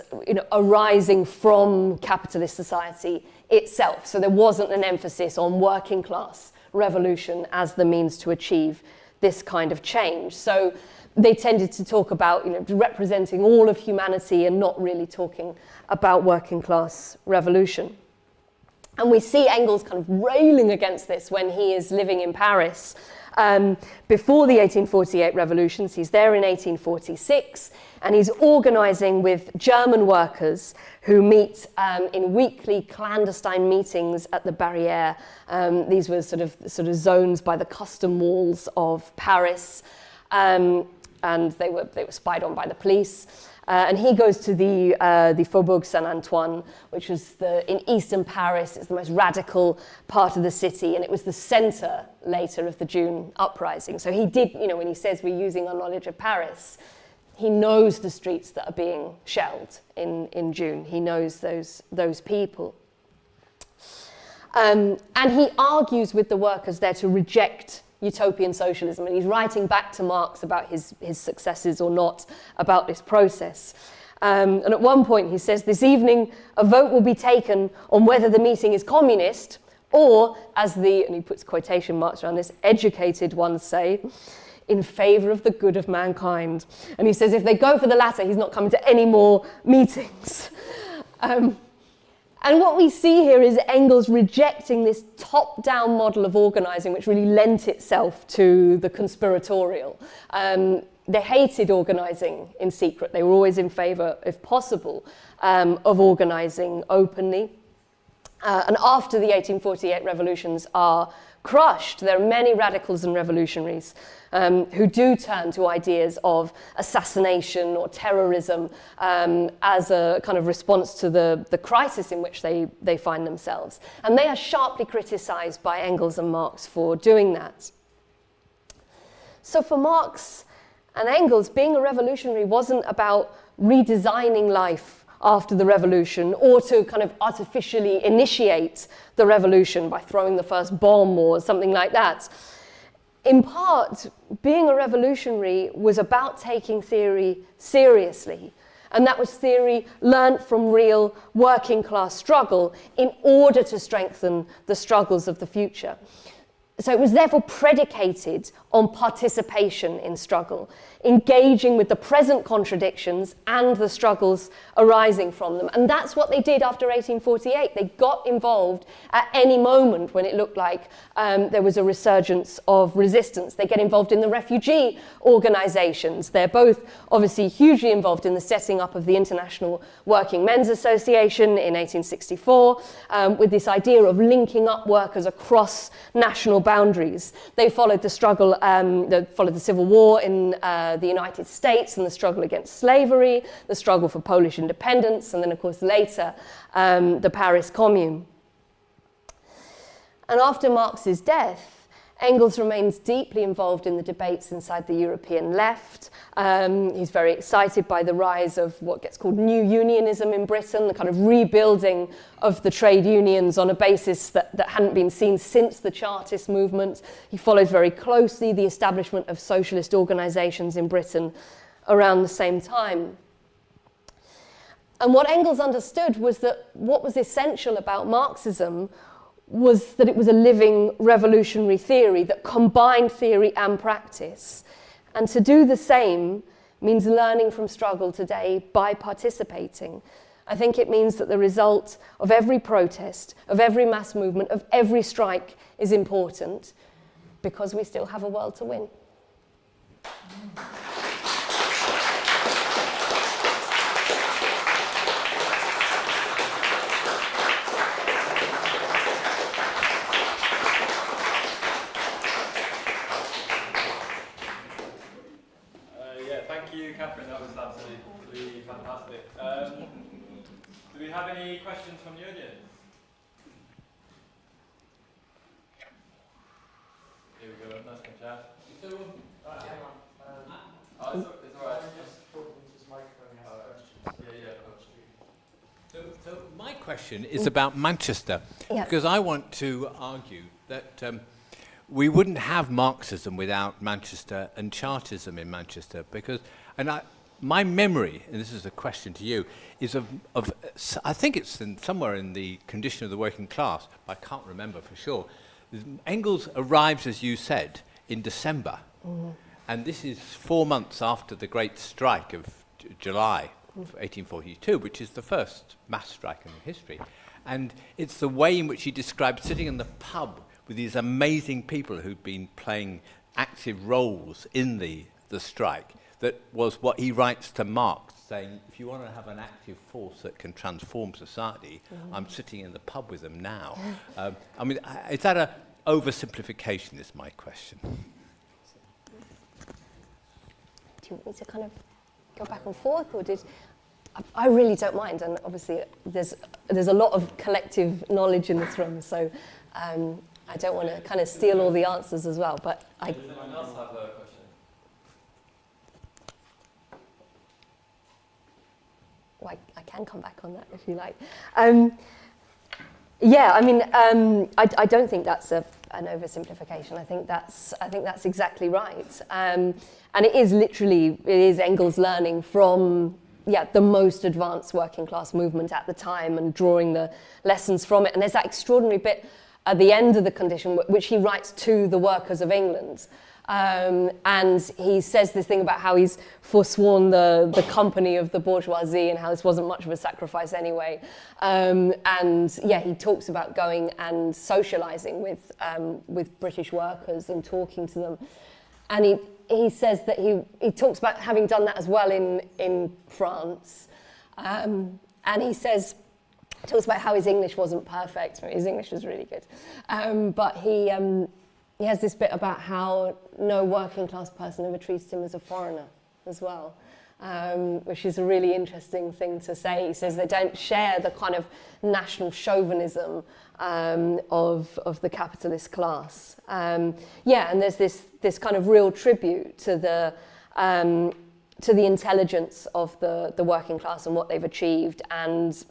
Speaker 2: arising from capitalist society itself. So there wasn't an emphasis on working class revolution as the means to achieve this kind of change. So they tended to talk about representing all of humanity and not really talking about working class revolution. And we see Engels kind of railing against this when he is living in Paris before the 1848 revolutions. He's there in 1846, and he's organizing with German workers who meet in weekly clandestine meetings at the Barrière. These were sort of zones by the custom walls of Paris, and they were spied on by the police. And he goes to the Faubourg Saint-Antoine, which was in eastern Paris. It's the most radical part of the city, and it was the center later of the June uprising. So he did, when he says we're using our knowledge of Paris, he knows the streets that are being shelled in June. He knows those people. And he argues with the workers there to reject utopian socialism, and he's writing back to Marx about his successes or not about this process. And at one point he says, this evening a vote will be taken on whether the meeting is communist or, as and he puts quotation marks around this, educated ones say, in favour of the good of mankind. And he says if they go for the latter, he's not coming to any more meetings. And what we see here is Engels rejecting this top-down model of organising, which really lent itself to the conspiratorial. They hated organising in secret. They were always in favour, if possible, of organising openly. And after the 1848 revolutions are crushed, there are many radicals and revolutionaries who do turn to ideas of assassination or terrorism as a kind of response to the crisis in which they find themselves. And they are sharply criticised by Engels and Marx for doing that. So for Marx and Engels, being a revolutionary wasn't about redesigning life after the revolution, or to kind of artificially initiate the revolution by throwing the first bomb or something like that. In part, being a revolutionary was about taking theory seriously, and that was theory learnt from real working class struggle in order to strengthen the struggles of the future. So it was therefore predicated on participation in struggle, engaging with the present contradictions and the struggles arising from them. And that's what they did after 1848. They got involved at any moment when it looked like there was a resurgence of resistance. They get involved in the refugee organisations. They're both obviously hugely involved in the setting up of the International Working Men's Association in 1864, with this idea of linking up workers across national boundaries. They followed the struggle, they followed the Civil War in the United States and the struggle against slavery, the struggle for Polish independence, and then of course later the Paris Commune. And after Marx's death, Engels remains deeply involved in the debates inside the European left. He's very excited by the rise of what gets called new unionism in Britain, the kind of rebuilding of the trade unions on a basis that hadn't been seen since the Chartist movement. He follows very closely the establishment of socialist organisations in Britain around the same time. And what Engels understood was that what was essential about Marxism was that it was a living revolutionary theory that combined theory and practice. And to do the same means learning from struggle today by participating. I think it means that the result of every protest, of every mass movement, of every strike is important because we still have a world to win.
Speaker 1: Thank you, Catherine. That was absolutely fantastic. Do we have any questions from the audience? Here we go. Nice one, Chad. Hang on. It's all right.
Speaker 3: So my question is about Manchester, because I want to argue that we wouldn't have Marxism without Manchester and Chartism in Manchester, because, my memory, and this is a question to you, is of I think it's somewhere in the condition of the working class, but I can't remember for sure. Engels arrives, as you said, in December, and this is 4 months after the great strike of July of 1842, which is the first mass strike in history. And it's the way in which he described sitting in the pub with these amazing people who'd been playing active roles in the strike, that was what he writes to Marx, saying, if you want to have an active force that can transform society, I'm sitting in the pub with them now. Is that an oversimplification, is my question.
Speaker 2: Do you want me to kind of go back and forth, or I really don't mind, and obviously there's a lot of collective knowledge in this room, so I don't want to kind of steal all the answers as well, but
Speaker 1: Does anyone else have a question?
Speaker 2: Well, I can come back on that if you like. I don't think that's an oversimplification. I think that's exactly right. And it is Engels learning from the most advanced working class movement at the time and drawing the lessons from it. And there's that extraordinary bit at the end of the condition, which he writes to the workers of England. And he says this thing about how he's forsworn the company of the bourgeoisie and how this wasn't much of a sacrifice anyway. He talks about going and socializing with British workers and talking to them. And he says that he talks about having done that as well in France. And he talks about how his English wasn't perfect. His English was really good. But he has this bit about how no working class person ever treated him as a foreigner as well, which is a really interesting thing to say. He says they don't share the kind of national chauvinism of the capitalist class. And there's this kind of real tribute to the intelligence of the working class and what they've achieved. And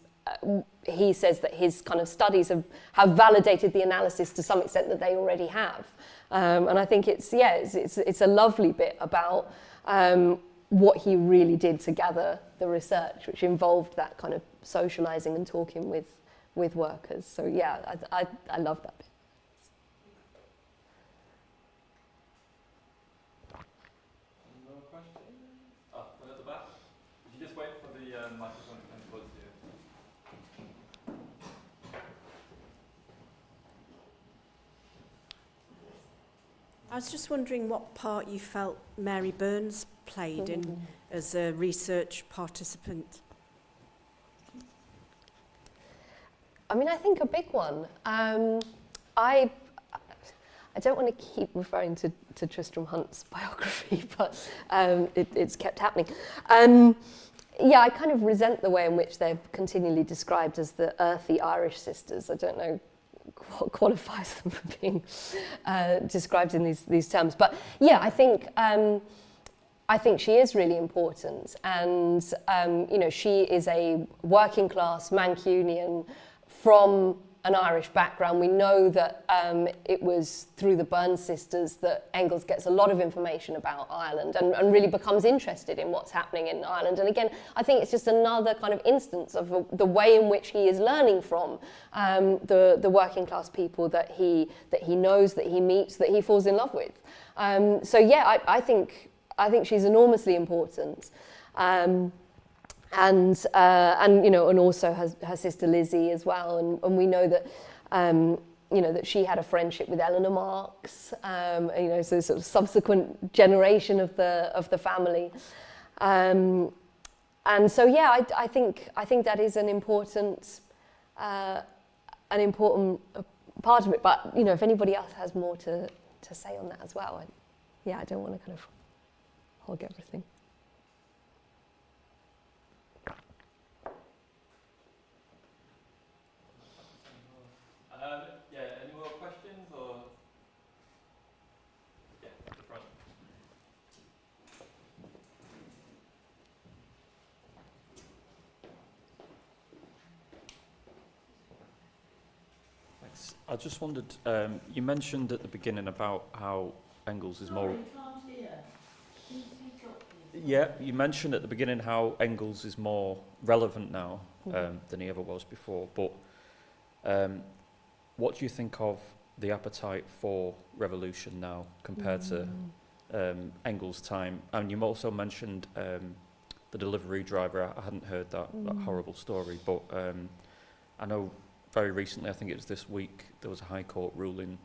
Speaker 2: he says that his kind of studies have validated the analysis to some extent that they already have. And I think it's a lovely bit about what he really did to gather the research, which involved that kind of socializing and talking with workers. So I love that bit.
Speaker 1: No question? One at the back. If you just wait for the microphone to come towards you.
Speaker 4: I was just wondering what part you felt Mary Burns played in as a research participant.
Speaker 2: I think a big one. I don't want to keep referring to Tristram Hunt's biography, but it's kept happening. I kind of resent the way in which they're continually described as the earthy Irish sisters. I don't know what qualifies them for being described in these terms. But I think she is really important. And, she is a working class Mancunian from an Irish background. We know that it was through the Burns sisters that Engels gets a lot of information about Ireland and really becomes interested in what's happening in Ireland. And again, I think it's just another kind of instance of the way in which he is learning from the working class people that he knows, that he meets, that he falls in love with. So yeah, I think she's enormously important. And also her sister Lizzie as well, and we know that that she had a friendship with Eleanor Marx, so sort of subsequent generation of the family, and so yeah, I think that is an important part of it. But if anybody else has more to say on that as well, I don't want to kind of hog everything.
Speaker 1: Any more questions or? Yeah, at the front.
Speaker 5: Thanks. I just wondered, you mentioned at the beginning about how Engels is more... Yeah, you mentioned at the beginning how Engels is more relevant now than he ever was before, but what do you think of the appetite for revolution now compared to Engels' time? And you also mentioned the delivery driver. I hadn't heard that horrible story, but I know very recently, I think it was this week, there was a High Court ruling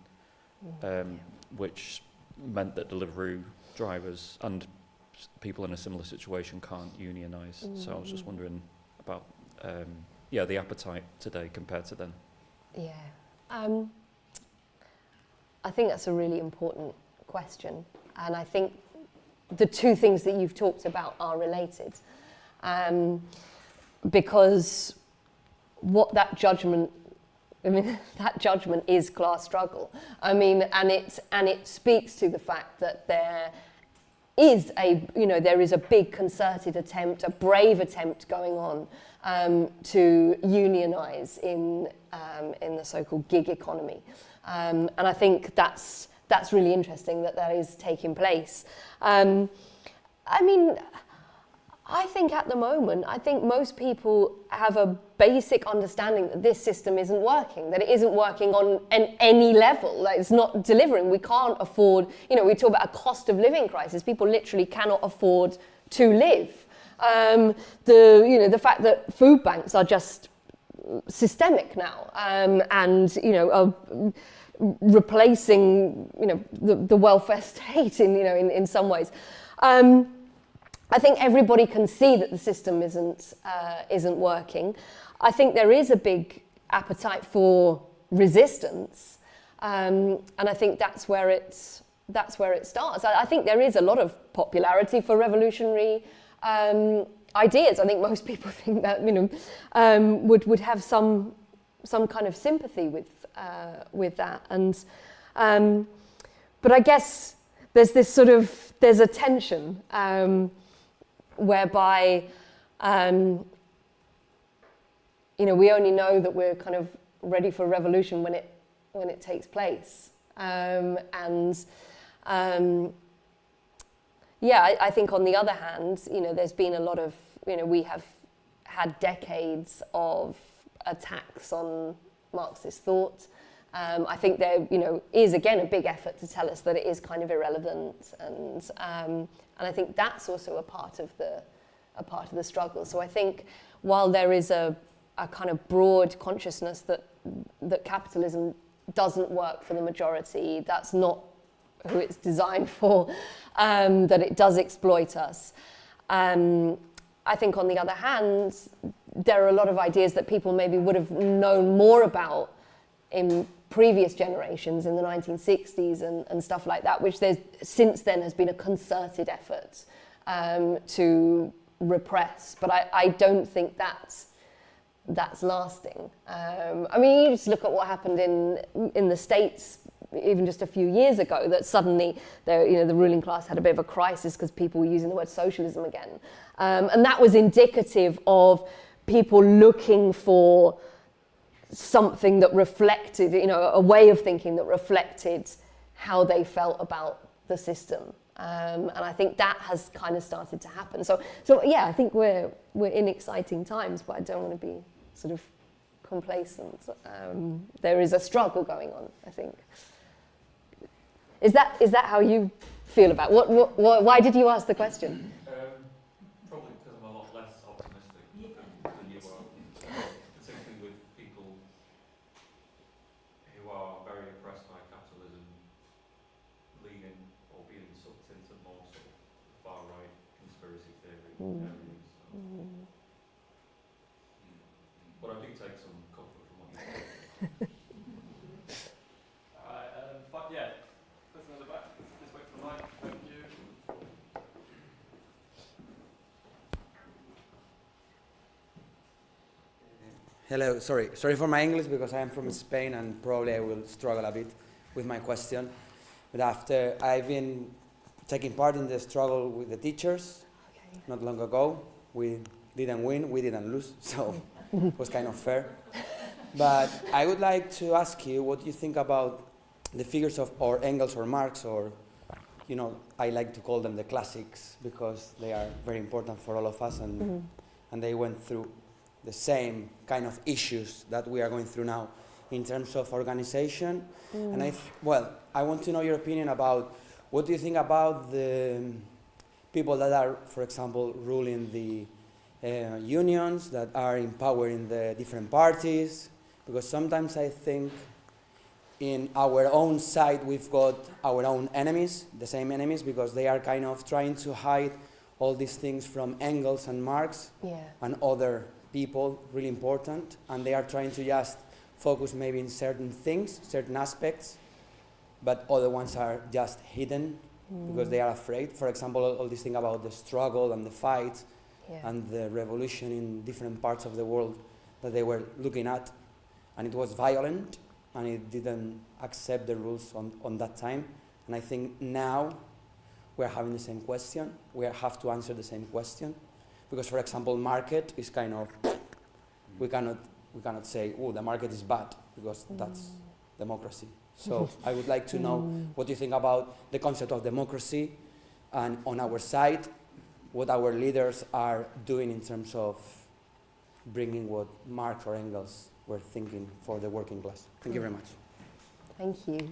Speaker 5: which meant that delivery drivers and people in a similar situation can't unionise. So I was just wondering about the appetite today compared to then.
Speaker 2: Yeah. I think that's a really important question, and I think the two things that you've talked about are related, because what that judgment is class struggle. And it speaks to the fact that there is a big concerted attempt, a brave attempt going on to unionise in the so-called gig economy, and I think that's really interesting that is taking place. I think at the moment, most people have a basic understanding that this system isn't working, that it isn't working on any level, that it's not delivering. We can't afford, we talk about a cost of living crisis. People literally cannot afford to live. The fact that food banks are just systemic now, and are replacing, the welfare state in some ways. I think everybody can see that the system isn't working. I think there is a big appetite for resistance, and I think that's where it starts. I think there is a lot of popularity for revolutionary ideas. I think most people think that would have some kind of sympathy with that, and but I guess there's a tension. Whereby, we only know that we're kind of ready for revolution when it takes place, I think on the other hand, there's been a lot of, we have had decades of attacks on Marxist thought. I think there, is again a big effort to tell us that it is kind of irrelevant, and I think that's also a part of the struggle. So I think while there is a kind of broad consciousness that capitalism doesn't work for the majority, that's not who it's designed for, that it does exploit us. I think on the other hand, there are a lot of ideas that people maybe would have known more about in previous generations in the 1960s and stuff like that, which there's since then has been a concerted effort to repress. But I don't think that's lasting. You just look at what happened in the States even just a few years ago, that suddenly the ruling class had a bit of a crisis because people were using the word socialism again. And that was indicative of people looking for something that reflected, a way of thinking that reflected how they felt about the system. And I think that has kind of started to happen. So yeah, I think we're in exciting times, but I don't want to be sort of complacent. There is a struggle going on, I think. Is that how you feel about it? Why did you ask the question?
Speaker 6: Probably because I'm a lot less optimistic than you are, particularly with people who are very oppressed by capitalism leaning or being sucked into more sort of far-right conspiracy theory areas. So. But I do take some comfort from what you said.
Speaker 1: Yeah, person at the back, just wait for the mic. Thank you.
Speaker 7: Hello, sorry for my English because I am from Spain and probably I will struggle a bit with my question. But after I've been taking part in the struggle with the teachers not long ago, we didn't win, we didn't lose, so it was kind of fair. But I would like to ask you what you think about the figures of or Engels or Marx, or I like to call them the classics because they are very important for all of us, and they went through the same kind of issues that we are going through now in terms of organization. And I want to know your opinion about what do you think about the people that are, for example, ruling the unions, that are empowering the different parties, because sometimes I think in our own side we've got our own enemies, the same enemies, because they are kind of trying to hide all these things from Engels and Marx and other people, really important, and they are trying to just focus maybe in certain things, certain aspects, but other ones are just hidden because they are afraid. For example, all this thing about the struggle and the fight and the revolution in different parts of the world that they were looking at, and it was violent and it didn't accept the rules on that time. And I think now we're having the same question. We have to answer the same question. Because, for example, market is kind of, we cannot say, oh, the market is bad, because that's democracy. So I would like to know what you think about the concept of democracy, and on our side, what our leaders are doing in terms of bringing what Marx or Engels were thinking for the working class. Thank you very much.
Speaker 2: Thank you.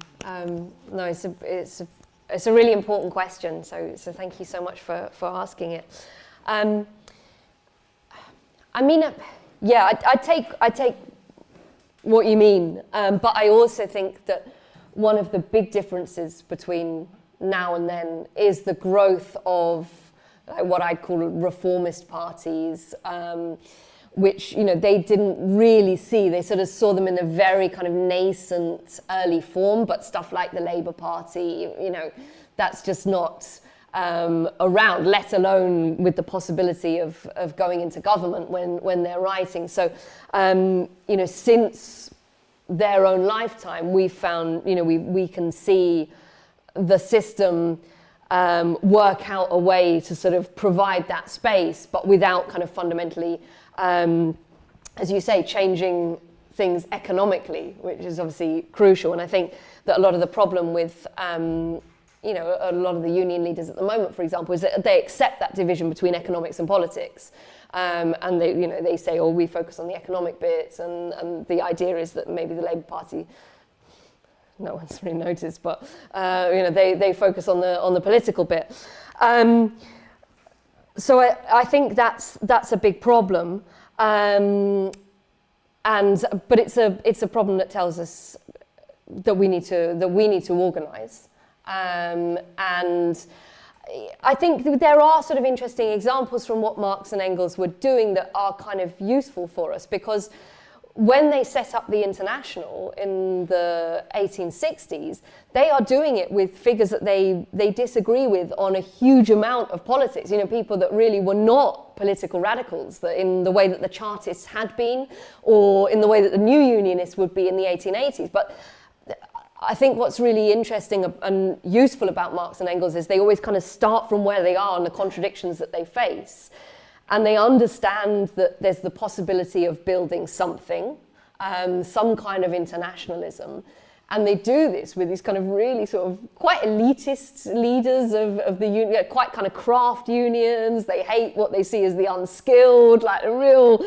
Speaker 2: No, it's a really important question. So thank you so much for asking it. I take what you mean, but I also think that one of the big differences between now and then is the growth of what I'd call reformist parties, which they didn't really see. They sort of saw them in a very kind of nascent early form, but stuff like the Labour Party, that's just not around, let alone with the possibility of going into government when they're writing. So, since their own lifetime, we found, we can see the system work out a way to sort of provide that space, but without kind of fundamentally, as you say, changing things economically, which is obviously crucial. And I think that a lot of the problem with a lot of the union leaders at the moment, for example, is that they accept that division between economics and politics. And they say, oh, we focus on the economic bits, and the idea is that maybe the Labour Party, no one's really noticed, but they focus on the political bit. So I think that's a big problem, but it's a problem that tells us that we need to organise. And I think there are sort of interesting examples from what Marx and Engels were doing that are kind of useful for us, because when they set up the International in the 1860s, they are doing it with figures that they disagree with on a huge amount of politics. People that really were not political radicals, that in the way that the Chartists had been, or in the way that the New Unionists would be in the 1880s. But I think what's really interesting and useful about Marx and Engels is they always kind of start from where they are and the contradictions that they face. And they understand that there's the possibility of building something, some kind of internationalism. And they do this with these kind of really sort of quite elitist leaders of the union, quite kind of craft unions. They hate what they see as the unskilled, like real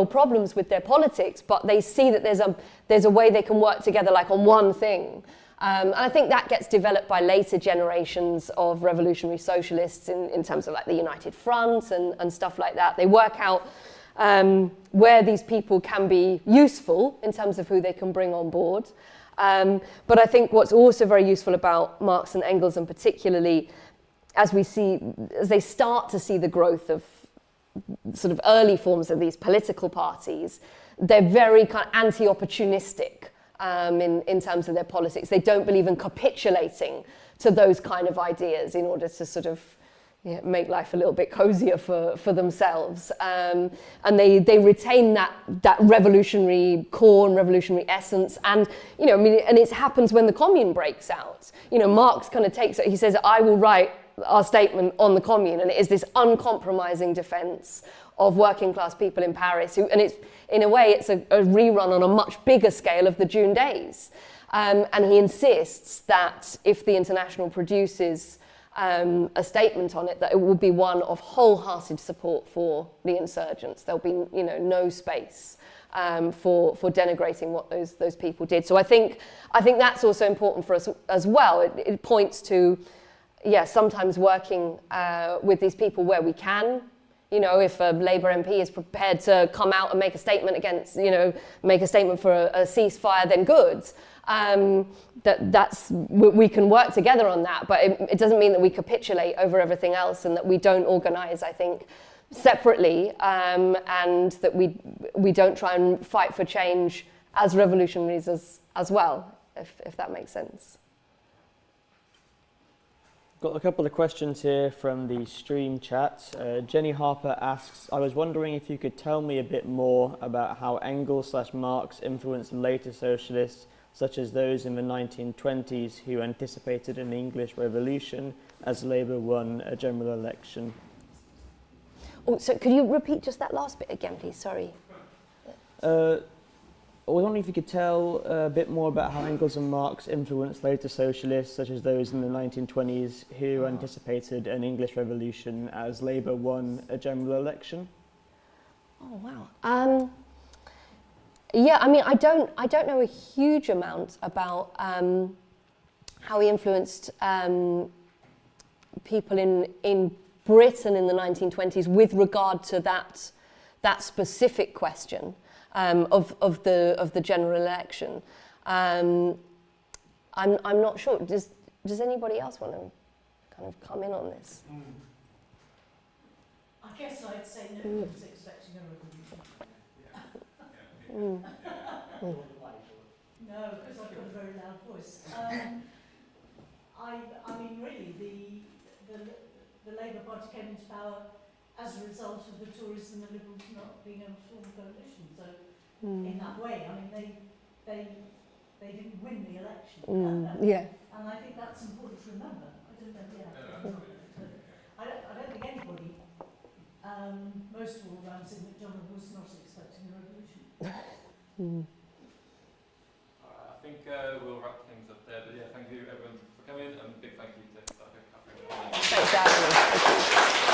Speaker 2: problems with their politics. But they see that there's a way they can work together, like on one thing. And I think that gets developed by later generations of revolutionary socialists in terms of like the United Front and stuff like that. They work out where these people can be useful in terms of who they can bring on board. But I think what's also very useful about Marx and Engels, and particularly as they start to see the growth of sort of early forms of these political parties, they're very kind of anti-opportunistic in terms of their politics. They don't believe in capitulating to those kind of ideas in order to sort of make life a little bit cozier for themselves. And they retain that revolutionary core and revolutionary essence. And, and it happens when the commune breaks out. Marx kind of takes it, he says, I will write our statement on the commune, and it is this uncompromising defense of working class people in Paris, and it's, in a way, it's a rerun on a much bigger scale of the June days. And he insists that if the International produces a statement on it, that it will be one of wholehearted support for the insurgents. There'll be, no space for denigrating what those people did. So I think that's also important for us as well. It points to, sometimes working with these people where we can. If a Labour MP is prepared to come out and make a statement against, make a statement for a ceasefire, then good. We can work together on that, but it doesn't mean that we capitulate over everything else and that we don't organise, I think, separately, and that we don't try and fight for change as revolutionaries as well, if that makes sense.
Speaker 8: Got a couple of questions here from the stream chat. Jenny Harper asks, I was wondering if you could tell me a bit more about how Engels/Marx influenced later socialists, such as those in the 1920s who anticipated an English revolution as Labour won a general election.
Speaker 2: Oh, so could you repeat just that last bit again, please? Sorry.
Speaker 8: I was wondering if you could tell a bit more about how Engels and Marx influenced later socialists, such as those in the 1920s who anticipated an English revolution as Labour won a general election.
Speaker 2: Oh wow. I don't know a huge amount about how he influenced people in Britain in the 1920s with regard to that specific question. Of the general election. I'm not sure. Does anybody else want to kind of come in on this?
Speaker 9: I guess I'd say no one was expecting a revolution. No, because I've got a very loud voice. I mean, really, the Labour Party came into power as a result of the Tories and the Liberals not being able to form a coalition. So in that way, I mean, they didn't win the election. And I think that's important to remember. I don't know, I don't think anybody, most of all around St McDonald, was not expecting a revolution.
Speaker 1: I think we'll wrap things up there, but thank you everyone for coming, and big thank you to Dr. Catherine.
Speaker 2: Thanks for having me. Thank you.